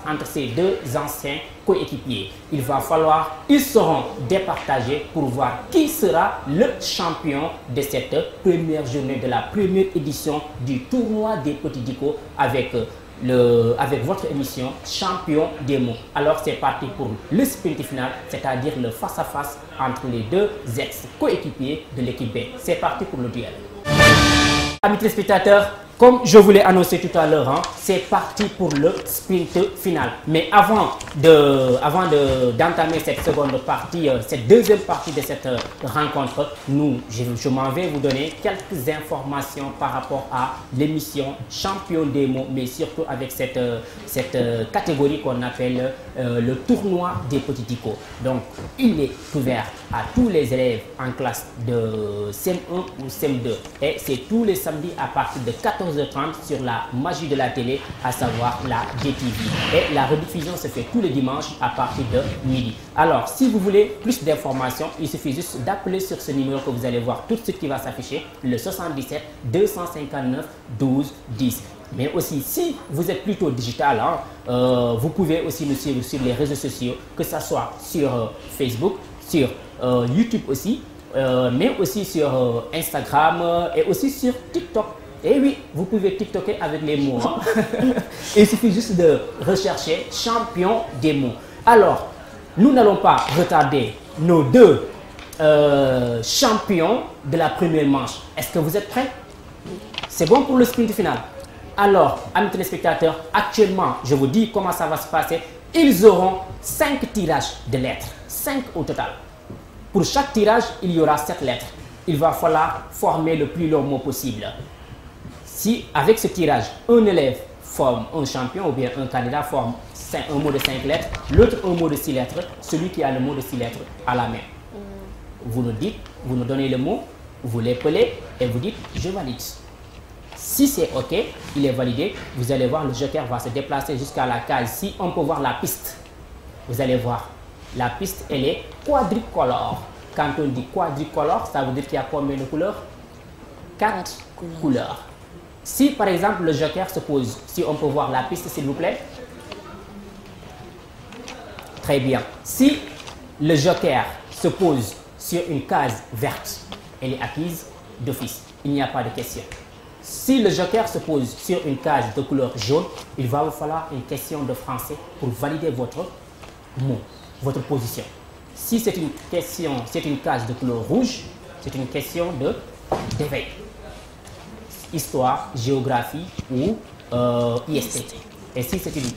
entre ces deux anciens coéquipiers. Ils seront départagés pour voir qui sera le champion de cette première journée de la première édition du tournoi des Petits Dicos avec votre émission Champion des mots. Alors c'est parti pour le sprint final, c'est-à-dire le face-à-face entre les deux ex-coéquipiers de l'équipe B. C'est parti pour le duel. Amis téléspectateurs, comme je vous l'ai annoncé tout à l'heure, c'est parti pour le sprint final. Mais avant d'entamer cette seconde partie, cette deuxième partie de cette rencontre, je m'en vais vous donner quelques informations par rapport à l'émission Champion des mots, mais surtout avec cette catégorie qu'on appelle le tournoi des Petits Dicos. Donc, il est ouvert à tous les élèves en classe de CM1 ou CM2 et c'est tous les samedis à partir de 14h30 sur la magie de la télé, à savoir la DTV. Et la rediffusion se fait tous les dimanches à partir de midi. Alors, si vous voulez plus d'informations, il suffit juste d'appeler sur ce numéro que vous allez voir tout de suite qui va s'afficher, le 77 259 12 10. Mais aussi, si vous êtes plutôt digital, vous pouvez aussi nous suivre sur les réseaux sociaux, que ce soit sur Facebook, sur YouTube aussi, mais aussi sur Instagram et aussi sur TikTok. Et oui, vous pouvez TikToker avec les mots. Il suffit juste de rechercher Champion des mots. Alors, nous n'allons pas retarder nos deux champions de la première manche. Est-ce que vous êtes prêts? C'est bon pour le sprint final? Alors, amis téléspectateurs, actuellement, je vous dis comment ça va se passer. Ils auront 5 tirages de lettres, 5 au total. Pour chaque tirage, il y aura 7 lettres. Il va falloir former le plus long mot possible. Si, avec ce tirage, un élève forme un champion ou bien un candidat forme un mot de 5 lettres, l'autre un mot de 6 lettres, celui qui a le mot de 6 lettres à la main. Vous nous dites, vous nous donnez le mot, vous l'épelez et vous dites « je valide ». Si c'est OK, il est validé, vous allez voir le joker va se déplacer jusqu'à la case. Si on peut voir la piste, vous allez voir, la piste elle est quadricolore. Quand on dit quadricolore, ça veut dire qu'il y a combien de couleurs? 4 couleurs. Si par exemple le joker se pose, si on peut voir la piste s'il vous plaît. Très bien. Si le joker se pose sur une case verte, elle est acquise d'office. Il n'y a pas de question. Si le joker se pose sur une case de couleur jaune, il va vous falloir une question de français pour valider votre mot. votre position. Si c'est une question, c'est une case de couleur rouge, c'est une question d'éveil. Histoire, géographie ou IST. Et si c'est une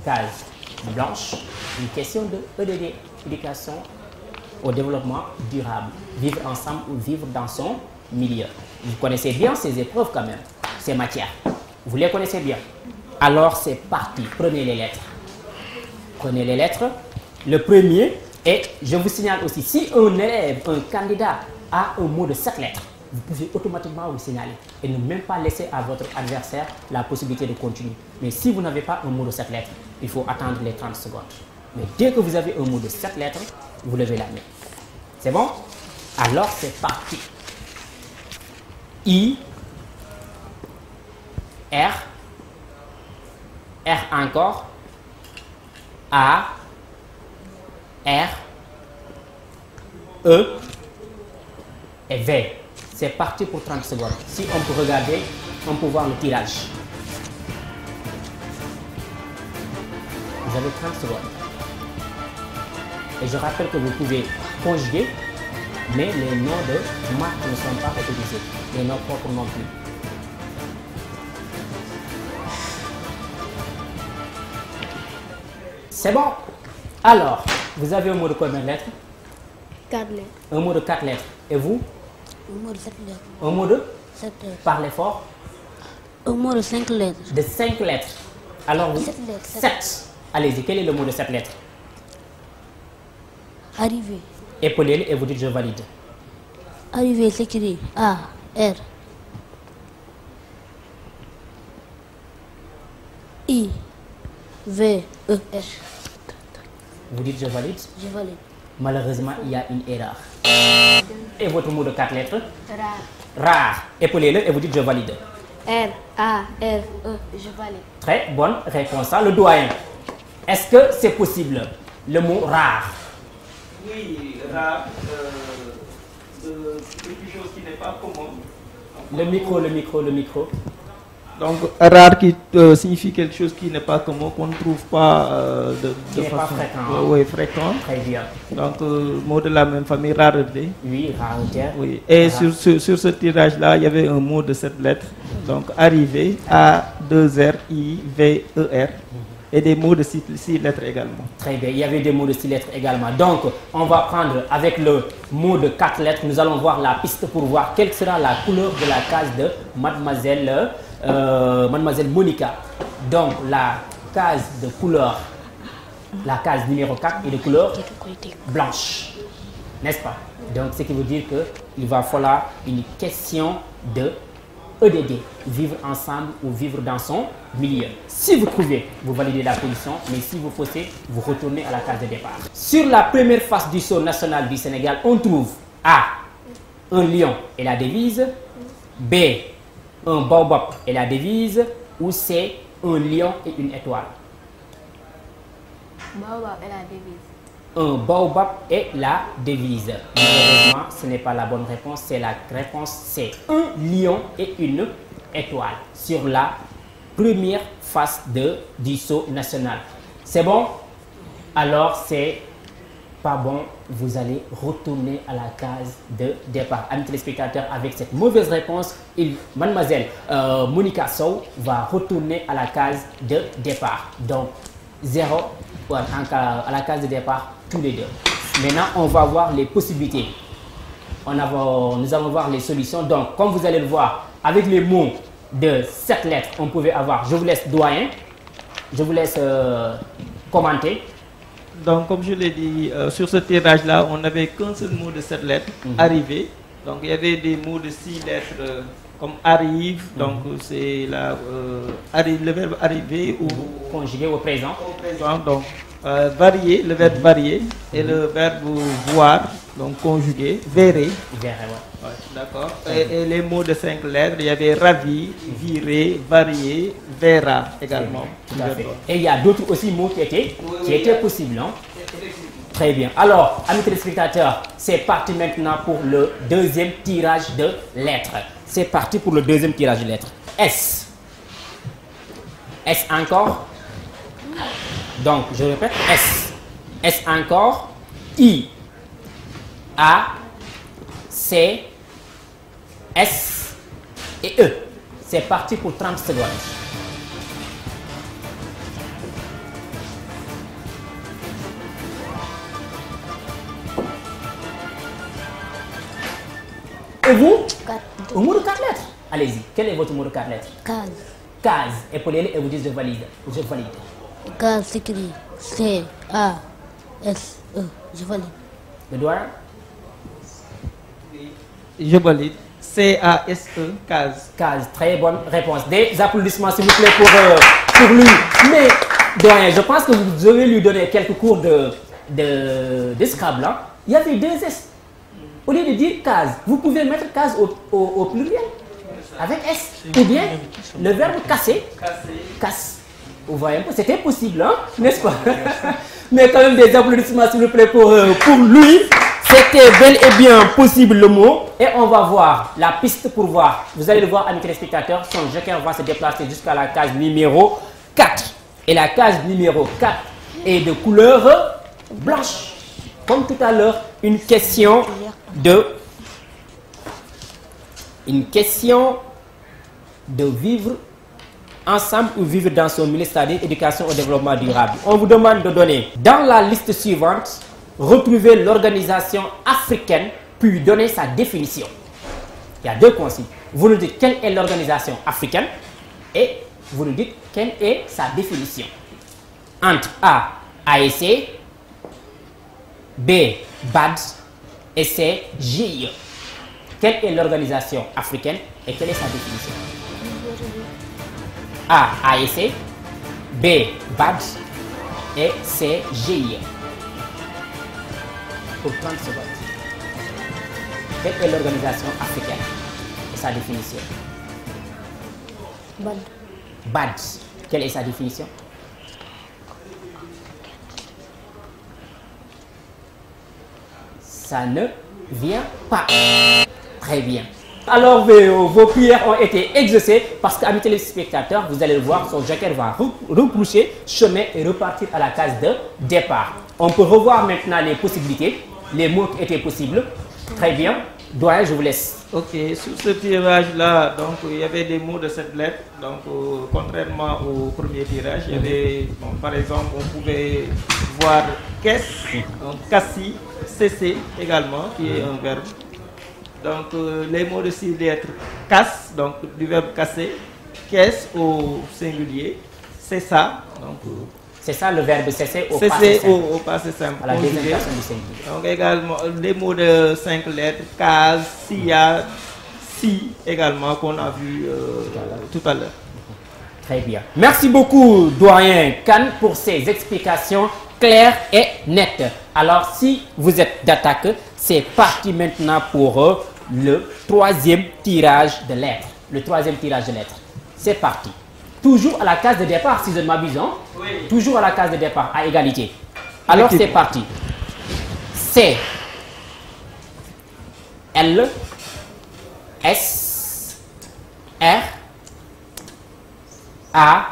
case blanche, une question de EDD, éducation au développement durable. Vivre ensemble ou vivre dans son milieu. Vous connaissez bien ces épreuves quand même, ces matières. Vous les connaissez bien. Alors c'est parti, prenez les lettres. Prenez les lettres. Le premier, et je vous signale aussi, si un élève, un candidat a un mot de 7 lettres, vous pouvez automatiquement vous signaler et ne même pas laisser à votre adversaire la possibilité de continuer. Mais si vous n'avez pas un mot de 7 lettres, il faut attendre les 30 secondes. Mais dès que vous avez un mot de 7 lettres, vous levez la main. C'est bon? Alors c'est parti. I, R, R encore, A, R, E et V. C'est parti pour 30 secondes. Si on peut regarder, on peut voir le tirage. Vous avez 30 secondes. Et je rappelle que vous pouvez conjuguer, mais les noms de marques ne sont pas autorisés. Les noms propres non plus. C'est bon? Alors, vous avez un mot de combien de lettres? 4 lettres. Un mot de 4 lettres. Et vous? Un mot de 7 lettres. Un mot de? 7 lettres. Parlez fort. Un mot de 5 lettres. De 5 lettres. Alors vous? 7 lettres. 7. Allez-y, quel est le mot de 7 lettres? Arrivé. Épaulez-le et vous dites je valide. Arrivé s'écrit A, R, I, V, E, R. Vous dites je valide. Je valide. Malheureusement, il y a une erreur. Et votre mot de 4 lettres? Rare. Rare. Épaulez-le et vous dites je valide. R, A, R, E, je valide. Très bonne réponse. Ça, le doyen. Est-ce que c'est possible? Le mot rare. Oui, rare, quelque chose qui n'est pas commun. Le micro. Donc, rare qui signifie quelque chose qui n'est pas commun, qu'on ne trouve pas Qui n'est pas fréquent. Oui, fréquent. Très bien. Donc, mot de la même famille, rareté. Oui, rareté. Oui. Et Rare. sur ce tirage-là, il y avait un mot de 7 lettres. Donc, arrivé, A, 2 R, I, V, E, R. Et des mots de 6 lettres également. Très bien, il y avait des mots de 6 lettres également. Donc, on va prendre avec le mot de 4 lettres, nous allons voir la piste pour voir quelle sera la couleur de la case de Mademoiselle Monica. Donc, la case de couleur, la case numéro 4 est de couleur blanche. N'est-ce pas? Donc, ce qui veut dire qu'il va falloir une question de EDD, vivre ensemble ou vivre dans son milieu. Si vous trouvez, vous validez la position, mais si vous faussez, vous retournez à la case de départ. Sur la première face du sceau national du Sénégal, on trouve A, un lion et la devise, B, un baobab et la devise, ou C, un lion et une étoile. Baobab et la devise. Un baobab et la devise. Malheureusement, ce n'est pas la bonne réponse. C'est la réponse C. Un lion et une étoile sur la première face du sceau national. C'est bon? Alors, c'est pas bon. Vous allez retourner à la case de départ. Amis téléspectateurs, avec cette mauvaise réponse, Mademoiselle Monica Sow va retourner à la case de départ. Donc, 0 à la case de départ, tous les deux. Maintenant, on va voir les possibilités. Nous allons voir les solutions. Donc, comme vous allez le voir, avec les mots de 7 lettres, on pouvait avoir, je vous laisse doyen, je vous laisse commenter. Donc, comme je l'ai dit, sur ce tirage-là, on n'avait qu'un seul mot de 7 lettres, arrivé. Donc, il y avait des mots de 6 lettres comme arrive, donc c'est le verbe arriver ou conjugué au présent. Donc, varier, le verbe varier, et le verbe voir, donc conjugué, verrer. Ouais. Ouais, d'accord. Et les mots de 5 lettres, il y avait ravi, virer, varier, verra également. Tout à fait. Et il y a d'autres aussi mots qui étaient possibles. Hein? Très bien. Alors, amis téléspectateurs, c'est parti maintenant pour le deuxième tirage de lettres. C'est parti pour le deuxième tirage de lettres. S. S encore. Donc, je répète, S. S encore. I, A, C, S et E. C'est parti pour 30 secondes. Et vous? 4. Un mot de 4 lettres. Allez-y. Quel est votre mot de 4 lettres? Case. Case. Épaulez-les et vous dites je valide. Je valide. Case s'écrit C-A-S-E. Je valide. Le doigt? Je valide. C-A-S-E, case. Case. Très bonne réponse. Des applaudissements s'il vous plaît pour lui. Mais, doyen, je pense que vous devez lui donner quelques cours de Scrabble. Hein. Il y avait 2 S. Au lieu de dire case, vous pouvez mettre case au pluriel. Avec S. Ou bien le verbe casser. Casse. Vous voyez un peu, c'était possible, hein, n'est-ce pas? Mais quand même des applaudissements s'il vous plaît pour lui. C'était bel et bien possible le mot. Et on va voir la piste pour voir. Vous allez le voir, amis téléspectateurs, son joker va se déplacer jusqu'à la case numéro 4. Et la case numéro 4 est de couleur blanche. Comme tout à l'heure, une question de vivre ensemble ou vivre dans son milieu, c'est-à-dire éducation au développement durable. On vous demande de donner dans la liste suivante, retrouver l'organisation africaine, puis donner sa définition. Il y a 2 consignes. Vous nous dites quelle est l'organisation africaine et vous nous dites quelle est sa définition. Entre A, AEC, B, BAD et C, GIE. Quelle est l'organisation africaine et quelle est sa définition? A, AEC, B, BAD et C, GIE. Pour 30 secondes. Quelle est l'organisation africaine et sa définition? BAD. BAD. Quelle est sa définition? Ça ne vient pas. Très bien. Alors, vos prières ont été exaucées parce qu'amis téléspectateurs, vous allez le voir, son joker va rebrousser chemin et repartir à la case de départ. On peut revoir maintenant les possibilités, les mots qui étaient possibles. Très bien. Doyen, je vous laisse. Ok, sur ce tirage-là, donc il y avait des mots de 7 lettres. Donc, contrairement au premier tirage, il y avait, bon, par exemple, on pouvait voir caisse, cassis, cesser également, qui est un verbe. Donc, les mots de 6 lettres, casse, donc du verbe casser, caisse au singulier, c'est ça. C'est ça le verbe cesser au passé simple. À la deuxième personne du singulier. Donc également les mots de 5 lettres, case, sia, si également qu'on a vu tout à l'heure. Très bien. Merci beaucoup, doyen Kane, pour ces explications claires et nettes. Alors, si vous êtes d'attaque, c'est parti maintenant pour le 3e tirage de lettres. Le 3e tirage de lettres. C'est parti. Toujours à la case de départ, si je ne m'abuse. Oui. Toujours à la case de départ, à égalité. Alors, c'est parti. C, L, S, R, A,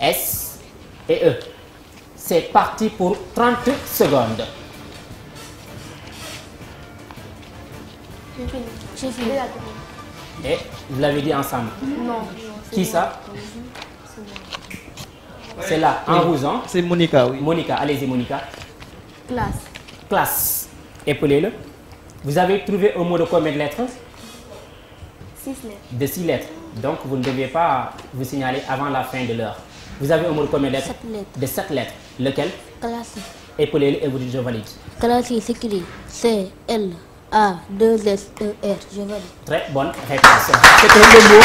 S et E. C'est parti pour 30 secondes. J'ai fini. Et vous l'avez dit ensemble. Non. Qui ça? C'est là, en rouge. Hein? C'est Monica, oui. Monica, allez-y Monica. Classe. Classe. Épaulez-le. Vous avez trouvé un mot de combien de lettres? 6 lettres. De 6 lettres. Donc vous ne devez pas vous signaler avant la fin de l'heure. Vous avez un mot de combien de lettres? 7 lettres. De 7 lettres. Lequel? Classe. Épaulez-le et vous dites je valide. Classe s'écrit C-L-A-2-S-E-R. Je valide. Très bonne réponse. C'était le mot.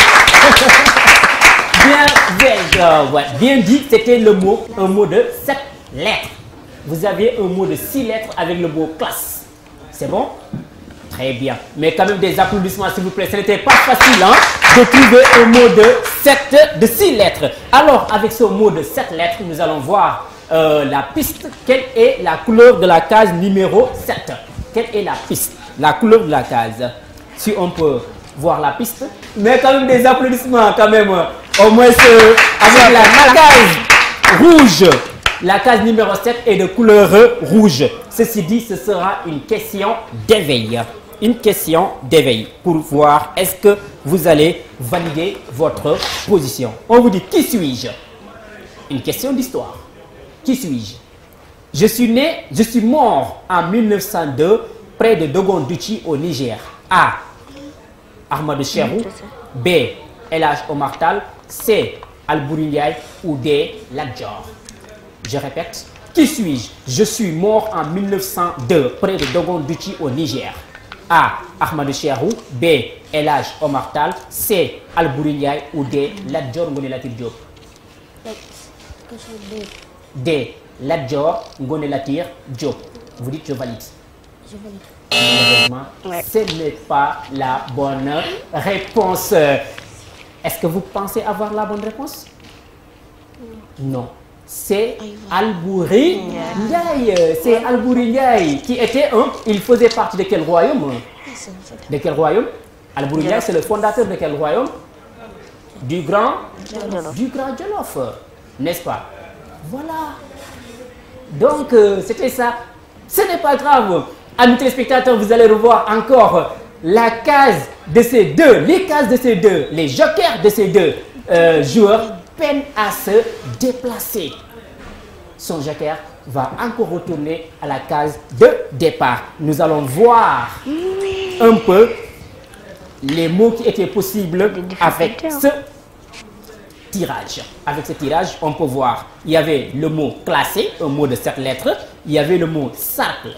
Bien dit, c'était le mot, un mot de 7 lettres. Vous avez un mot de 6 lettres avec le mot classe. C'est bon? Très bien. Mais quand même des applaudissements s'il vous plaît. Ce n'était pas facile hein, de trouver un mot de 6 lettres. Alors, avec ce mot de 7 lettres, nous allons voir la piste. Quelle est la couleur de la case numéro 7? Quelle est la piste? La couleur de la case. Si on peut voir la piste. Mais quand même des applaudissements quand même. Au moins avec la case rouge. La case numéro 7 est de couleur rouge. Ceci dit, ce sera une question d'éveil. Une question d'éveil pour voir est-ce que vous allez valider votre position. On vous dit qui suis-je? Une question d'histoire. Qui suis-je? Je suis mort en 1902 près de Dogonduchi au Niger. A. Ahmadou Cherou. B. El Hadj Omar Tall. C. Alboury Ndiaye ou D. Lat Dior. Je répète, qui suis-je? Je suis mort en 1902 près de Dogonduchi au Niger. A. Ahmadou Cherou. B. El Hadj Omar Tall. C. Alboury Ndiaye ou D. Lat Dior Ngoné Latyr Diop. D. Lat Dior Ngoné Latyr Diop. Vous dites je valide. Je valide. Malheureusement, ce n'est pas la bonne réponse. Est-ce que vous pensez avoir la bonne réponse? Non. C'est Alboury Ndiaye. C'est Alboury Ndiaye qui était il faisait partie de quel royaume? De quel royaume? Alboury Ndiaye, c'est le fondateur de quel royaume? Du Grand Jolof. N'est-ce pas? Voilà. Donc, c'était ça. Ce n'est pas grave. Amis téléspectateurs, vous allez revoir encore la case de ces deux, les cases de ces deux, les jokers de ces deux joueurs peinent à se déplacer. Son joker va encore retourner à la case de départ. Nous allons voir un peu les mots qui étaient possibles avec ce tirage. Avec ce tirage, on peut voir, il y avait le mot classé, un mot de 7 lettres, il y avait le mot cercle.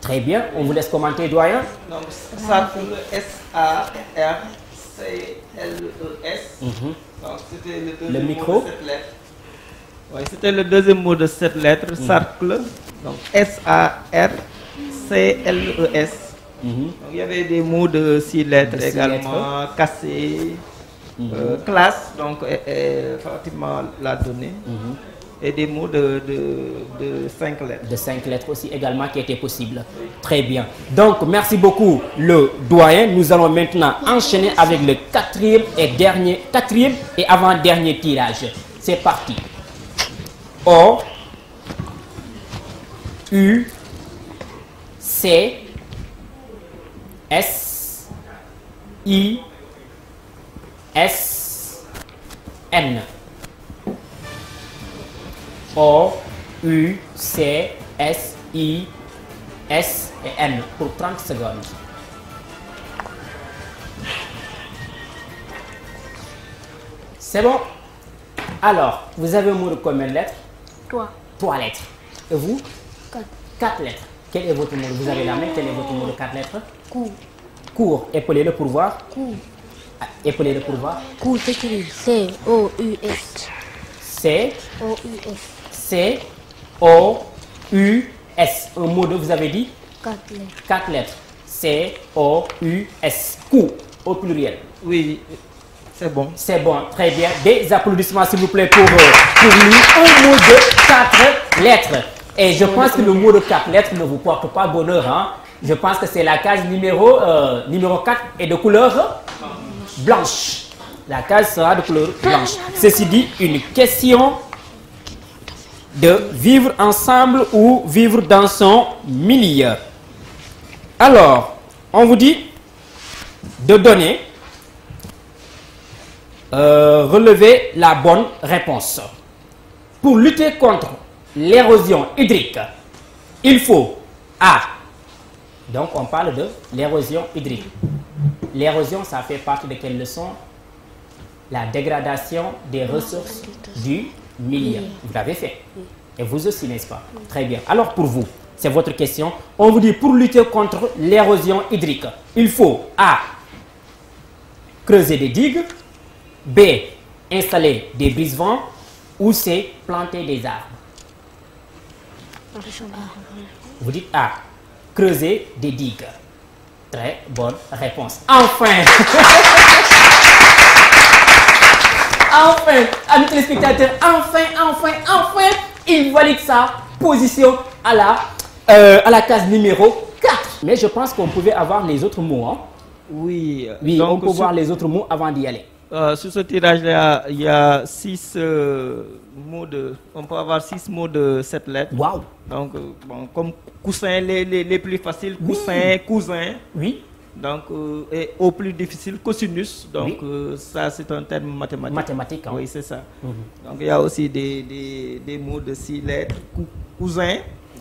Très bien, on vous laisse commenter, doyen. Donc, cercle, S-A-R-C-L-E-S. Donc, c'était le deuxième micro. mot de 7 lettres. Oui, c'était le deuxième mot de 7 lettres, cercle. Donc, S-A-R-C-L-E-S. Donc, il y avait des mots de 6 lettres également, cassé, classe, donc Fatima l'a donné. Et des mots de 5 lettres. De 5 lettres aussi également qui étaient possibles. Très bien. Donc, merci beaucoup le doyen. Nous allons maintenant enchaîner avec le quatrième et avant-dernier tirage. C'est parti. O, U, C, S, I, S, N. O, U, C, S, I, S et N pour 30 secondes. C'est bon? Alors, vous avez un mot de combien de lettres? 3. 3 lettres. Et vous? 4. 4 lettres. Quel est votre mot? Vous avez la main. Quel est votre mot de 4 lettres? Cours. Cours. Épelez-le pour voir. Cours. Épelez-le pour voir. Cours s'écrit C-O-U-S. C-O-U-S. C-O-U-S. Un mot de, vous avez dit? 4 lettres. 4 lettres. C-O-U-S. Cours au pluriel. Oui, c'est bon. C'est bon, très bien. Des applaudissements s'il vous plaît pour lui. Un mot de 4 lettres. Et je pense que le mot de 4 lettres ne vous porte pas bonheur. Hein? Je pense que c'est la case numéro 4 et de couleur blanche. La case sera de couleur blanche. Ceci dit, une question de vivre ensemble ou vivre dans son milieu. Alors, on vous dit de donner, relever la bonne réponse. Pour lutter contre l'érosion hydrique, il faut A. Donc, on parle de l'érosion hydrique. L'érosion, ça fait partie de quelle leçon? La dégradation des ressources du milieu. Vous l'avez fait. Et vous aussi, n'est-ce pas? Très bien. Alors, pour vous, c'est votre question. On vous dit, pour lutter contre l'érosion hydrique, il faut A. Creuser des digues. B. Installer des brise-vents. Ou C. Planter des arbres. Vous dites A. Creuser des digues. Très bonne réponse. Enfin! Enfin, amis téléspectateurs, enfin, il valide sa position à la case numéro 4. Mais je pense qu'on pouvait avoir les autres mots. Hein? Oui. Oui, donc, on peut voir les autres mots avant d'y aller. Sur ce tirage-là, il y a 6 mots on peut avoir 6 mots de 7 lettres. Waouh! Donc, bon, comme coussin, les plus faciles, coussin, cousin. Oui. Donc, et au plus difficile, cosinus. Donc, ça, c'est un terme mathématique. Mathématique, hein. Oui, c'est ça. Donc, il y a aussi des mots de 6 lettres, cousin,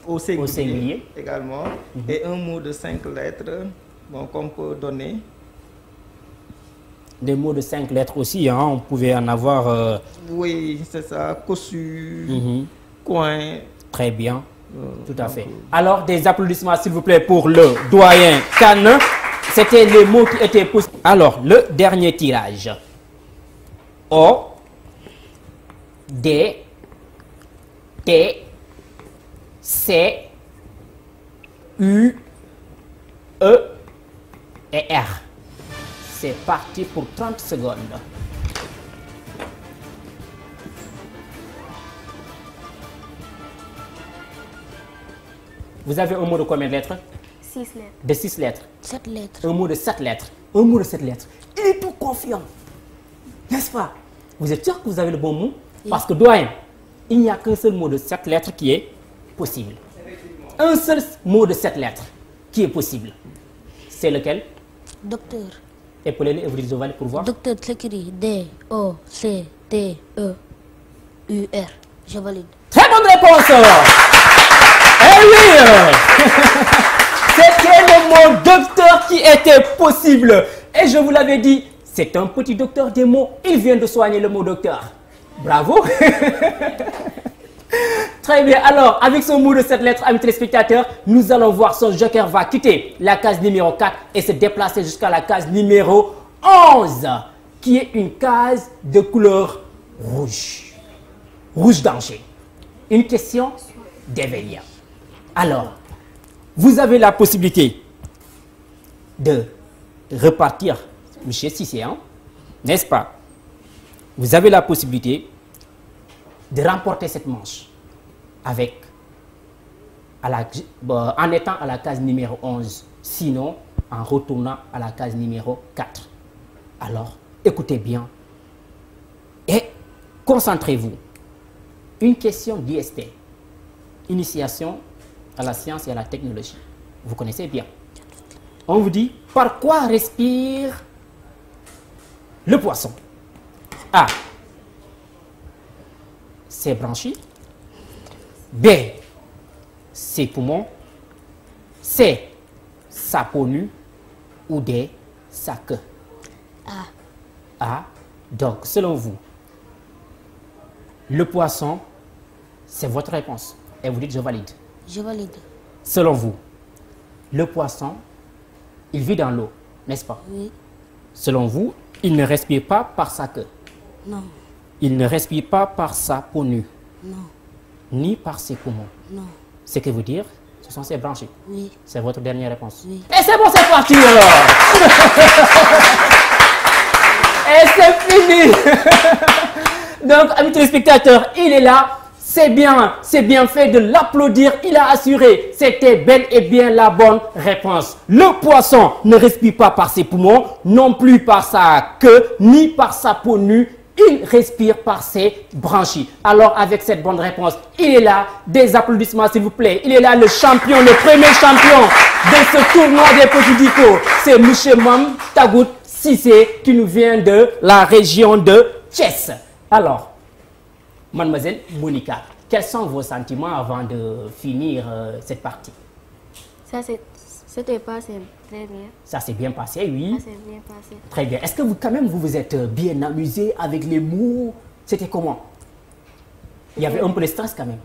au singulier également. Et un mot de 5 lettres, bon, qu'on peut donner. Des mots de 5 lettres aussi, hein, on pouvait en avoir. Oui, c'est ça, cossu, coin. Très bien, tout à fait. Alors, des applaudissements, s'il vous plaît, pour le doyen Kane. C'était les mots qui étaient possibles. Alors, le dernier tirage. O, D, T, C, U, E et R. C'est parti pour 30 secondes. Vous avez un mot de combien de lettres? 6 lettres. De 6 lettres. 7 lettres. Un mot de 7 lettres. Un mot de 7 lettres. Il est tout confiant. N'est-ce pas? Vous êtes sûr que vous avez le bon mot? Parce que doyen, il n'y a qu'un seul mot de 7 lettres qui est possible. Un seul mot de 7 lettres qui est possible. C'est lequel? Docteur. Épaulez-le et vous dites je valide pour voir. Docteur s'écrit D-O-C-T-E-U-R. Je valide. Très bonne réponse. Eh oui. C'était le mot docteur qui était possible. Et je vous l'avais dit, c'est un petit docteur des mots. Il vient de soigner le mot docteur. Bravo. Très bien. Alors, avec ce mot de 7 lettres, amis téléspectateurs, nous allons voir son joker va quitter la case numéro 4 et se déplacer jusqu'à la case numéro 11, qui est une case de couleur rouge. Rouge danger. Une question d'Evelia. Alors, vous avez la possibilité de repartir, monsieur Cissé, hein, n'est-ce pas? Vous avez la possibilité de remporter cette manche avec, en étant à la case numéro 11, sinon en retournant à la case numéro 4. Alors, écoutez bien et concentrez-vous. Une question d'IST, initiation à la science et à la technologie. Vous connaissez bien. On vous dit, par quoi respire le poisson? A, ses branchies. B, ses poumons. C, sa peau nue. Ou D, sa queue. A. Donc, selon vous, le poisson, c'est votre réponse. Et vous dites, je valide. Je valide. Selon vous, le poisson, il vit dans l'eau, n'est-ce pas? Oui. Selon vous, il ne respire pas par sa queue. Non. Il ne respire pas par sa peau nue. Non. Ni par ses poumons. Non. Ce que veut dire, ce sont ses branchies. Oui. C'est votre dernière réponse. Oui. Et c'est bon, c'est parti alors. Et c'est fini. Donc, amis téléspectateurs, il est là. C'est bien fait de l'applaudir. Il a assuré, c'était bel et bien la bonne réponse. Le poisson ne respire pas par ses poumons, non plus par sa queue, ni par sa peau nue. Il respire par ses branchies. Alors, avec cette bonne réponse, il est là. Des applaudissements, s'il vous plaît. Il est là, le champion, le premier champion de ce tournoi des petits dicots. C'est M. Mam Tagout Cissé qui nous vient de la région de Thiès. Alors, mademoiselle Monica, quels sont vos sentiments avant de finir cette partie? Ça, c'était passé très bien. Ça s'est bien passé, oui. Ça s'est bien passé. Très bien. Est-ce que vous, quand même, vous vous êtes bien amusé avec les mots? C'était comment? Il y avait un peu de stress quand même.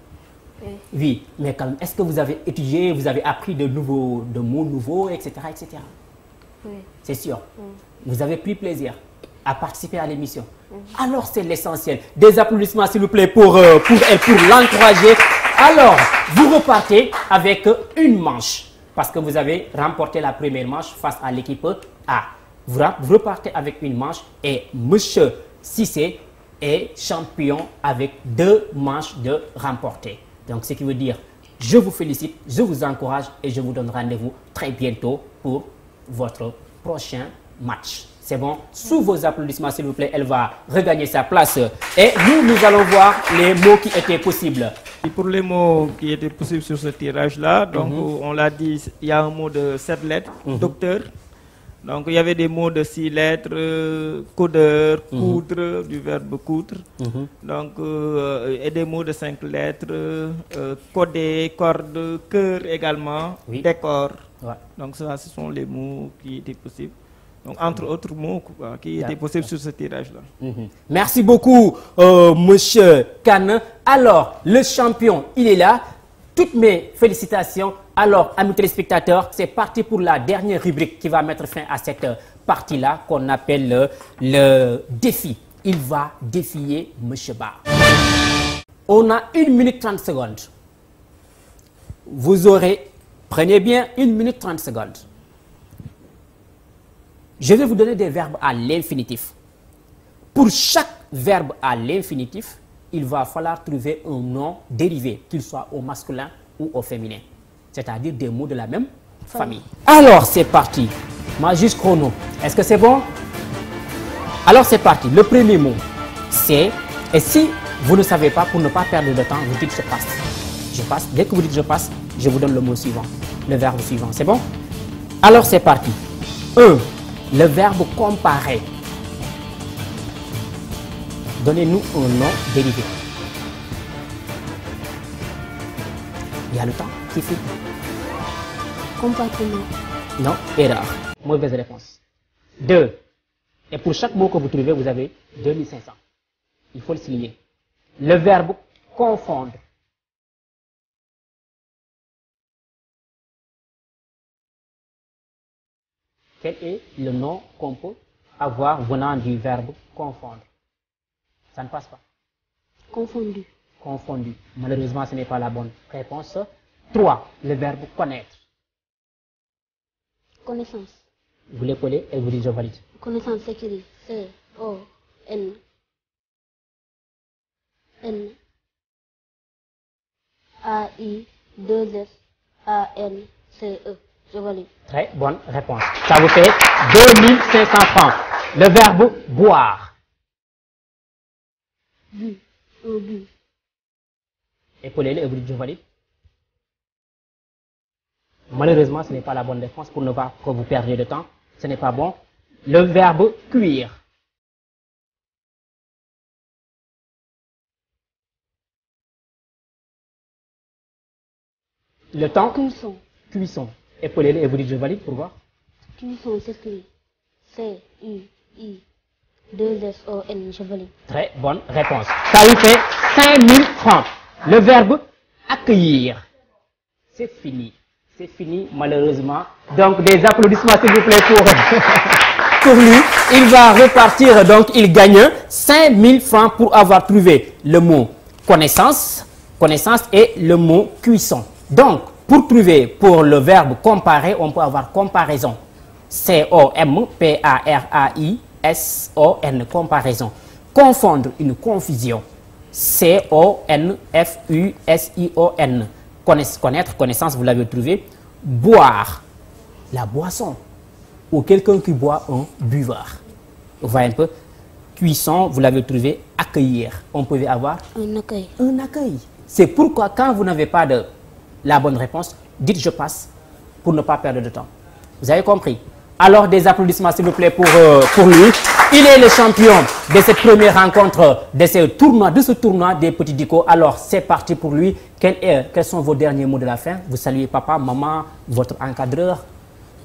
Oui. Oui, mais quand même, est-ce que vous avez étudié, vous avez appris de mots nouveaux, etc., etc.? Oui. C'est sûr. Vous avez pris plaisir à participer à l'émission. Alors, c'est l'essentiel. Des applaudissements, s'il vous plaît, pour elle, pour l'encourager. Alors, vous repartez avec une manche. Parce que vous avez remporté la première manche face à l'équipe A. Vous repartez avec une manche et Monsieur Cissé est champion avec 2 manches de remportées. Donc, ce qui veut dire, je vous félicite, je vous encourage et je vous donne rendez-vous très bientôt pour votre prochain match. C'est bon. Sous vos applaudissements, s'il vous plaît, elle va regagner sa place. Et nous allons voir les mots qui étaient possibles. Et pour les mots qui étaient possibles sur ce tirage-là, donc on l'a dit, il y a un mot de 7 lettres, docteur. Donc il y avait des mots de 6 lettres, codeur, coudre, du verbe coudre. Donc, et des mots de 5 lettres, coder, corde, cœur également, décor. Ouais. Donc ça, ce sont les mots qui étaient possibles. Donc, entre autres mots qui étaient possibles sur ce tirage-là. Merci beaucoup, Monsieur Kane. Alors, le champion, il est là. Toutes mes félicitations. Alors, amis téléspectateurs, c'est parti pour la dernière rubrique qui va mettre fin à cette partie-là qu'on appelle le défi. Il va défier Monsieur Ba. On a 1 minute 30 secondes. Vous aurez, prenez bien 1 minute 30 secondes. Je vais vous donner des verbes à l'infinitif. Pour chaque verbe à l'infinitif, il va falloir trouver un nom dérivé, qu'il soit au masculin ou au féminin. C'est-à-dire des mots de la même famille. Alors, c'est parti. Ma juste chrono. Est-ce que c'est bon? Alors, c'est parti. Le premier mot, c'est... Et si vous ne savez pas, pour ne pas perdre de temps, vous dites je passe. Je passe. Dès que vous dites je passe, je vous donne le mot suivant. Le verbe suivant. C'est bon? Alors, c'est parti. 1. Le verbe comparer. Donnez-nous un nom dérivé. Il y a le temps qui fait. Compartiment. Non, erreur. Mauvaise réponse. 2. Et pour chaque mot que vous trouvez, vous avez 2500. Il faut le souligner. Le verbe confondre. Quel est le nom qu'on peut avoir venant du verbe confondre? Ça ne passe pas. Confondu. Confondu. Malheureusement, ce n'est pas la bonne réponse. 3. Le verbe connaître. Connaissance. Vous l'épaulez et vous dites je valide. Connaissance s'écrit C-O-N. A-I-2-S-A-N-C-E. Je valide. Très bonne réponse. Ça vous fait 2500 francs. Le verbe boire. Bu. Bu. Épaulez-le et vous dites je valide. Malheureusement, ce n'est pas la bonne réponse pour ne pas que vous perdiez de temps. Ce n'est pas bon. Le verbe cuire. Le temps. Cuisson. Cuisson. Épaulez-le et vous dites je valide pour voir. Cuisson s'écrit C-U-I-2-S-O-N. Je valide. Très bonne réponse. Ça vous fait 5000 francs. Le verbe accueillir. C'est fini. C'est fini, malheureusement. Donc, des applaudissements, s'il vous plaît, pour lui. Il va repartir, donc il gagne 5000 francs pour avoir trouvé le mot connaissance et le mot cuisson. Donc, pour trouver pour le verbe comparer, on peut avoir comparaison. C-O-M-P-A-R-A-I-S-O-N, comparaison. Confondre, une confusion. C-O-N-F-U-S-I-O-N. Connaître, connaissance, vous l'avez trouvé. Boire, la boisson. Ou quelqu'un qui boit, un buveur. Vous voyez un peu. Cuisson, vous l'avez trouvé. Accueillir, on pouvait avoir un accueil. Un accueil. C'est pourquoi quand vous n'avez pas de la bonne réponse, dites je passe pour ne pas perdre de temps. Vous avez compris? Alors des applaudissements s'il vous plaît pour lui. Il est le champion de cette première rencontre, de ce tournoi des petits Dicko. Alors c'est parti pour lui. Quels sont vos derniers mots de la fin? Vous saluez papa, maman, votre encadreur.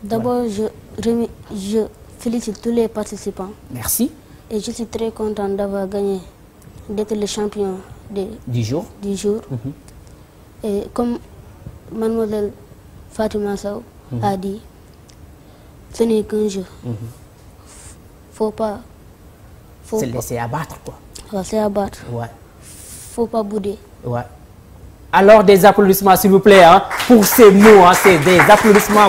D'abord, je félicite tous les participants. Merci. Et je suis très content d'avoir gagné, d'être le champion du jour. Et comme mademoiselle Fatima Sow a dit, ce n'est qu'un jeu. Faut pas se laisser abattre, quoi. C'est abattre. Ouais. Faut pas bouder. Ouais. Alors des applaudissements s'il vous plaît hein, pour ces mots, hein, c'est des applaudissements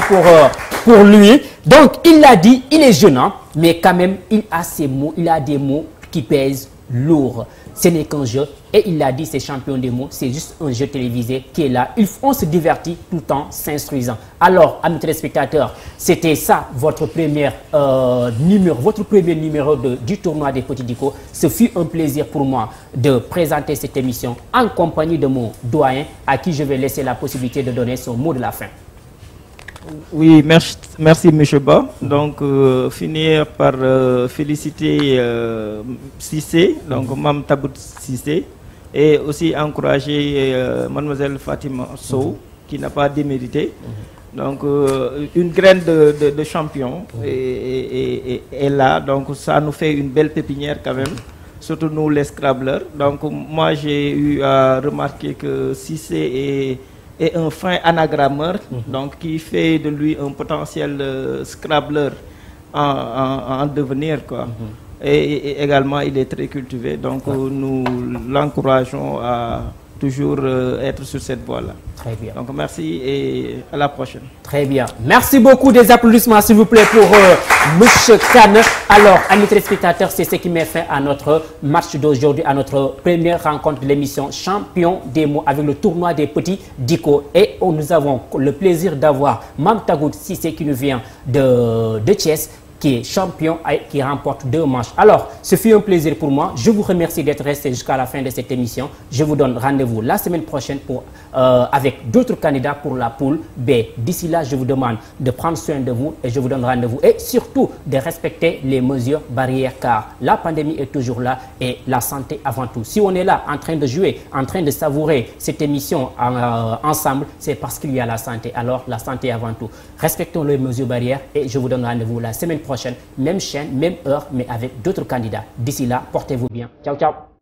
pour lui. Donc il l'a dit, il est jeune, hein, mais quand même il a ces mots, il a des mots qui pèse lourd. Ce n'est qu'un jeu. Et il l'a dit, c'est champion des mots. C'est juste un jeu télévisé qui est là. On se divertit tout en s'instruisant. Alors, amis téléspectateurs, c'était ça votre premier numéro du tournoi des Petits Dicos. Ce fut un plaisir pour moi de présenter cette émission en compagnie de mon doyen à qui je vais laisser la possibilité de donner son mot de la fin. Oui, merci M. Ba. Donc, finir par féliciter Cissé, donc Mme Tabout Cissé, et aussi encourager Mademoiselle Fatima Sow, qui n'a pas démérité. Donc, une graine de champion est là. Donc, ça nous fait une belle pépinière quand même, surtout nous les scrabblers. Donc, moi, j'ai eu à remarquer que Cissé est un fin anagrammeur, donc qui fait de lui un potentiel scrabbler en devenir, quoi. Et également, il est très cultivé, donc nous l'encourageons à toujours être sur cette voie-là. Très bien. Donc merci et à la prochaine. Très bien. Merci beaucoup. Des applaudissements, s'il vous plaît, pour M. Kane. Alors, amis téléspectateurs, c'est ce qui met fin à notre match d'aujourd'hui, à notre première rencontre de l'émission Champion des mots avec le tournoi des Petits Dicos. Et nous avons le plaisir d'avoir Mme Tabout Cissé qui nous vient de Thiès, qui est champion, qui remporte 2 manches. Alors, ce fut un plaisir pour moi. Je vous remercie d'être resté jusqu'à la fin de cette émission. Je vous donne rendez-vous la semaine prochaine avec d'autres candidats pour la poule B. D'ici là, je vous demande de prendre soin de vous et je vous donne rendez-vous. Et surtout, de respecter les mesures barrières car la pandémie est toujours là et la santé avant tout. Si on est là en train de jouer, en train de savourer cette émission ensemble, c'est parce qu'il y a la santé. Alors, la santé avant tout. Respectons les mesures barrières et je vous donne rendez-vous la semaine prochaine, même chaîne, même heure, mais avec d'autres candidats. D'ici là, portez-vous bien. Ciao, ciao.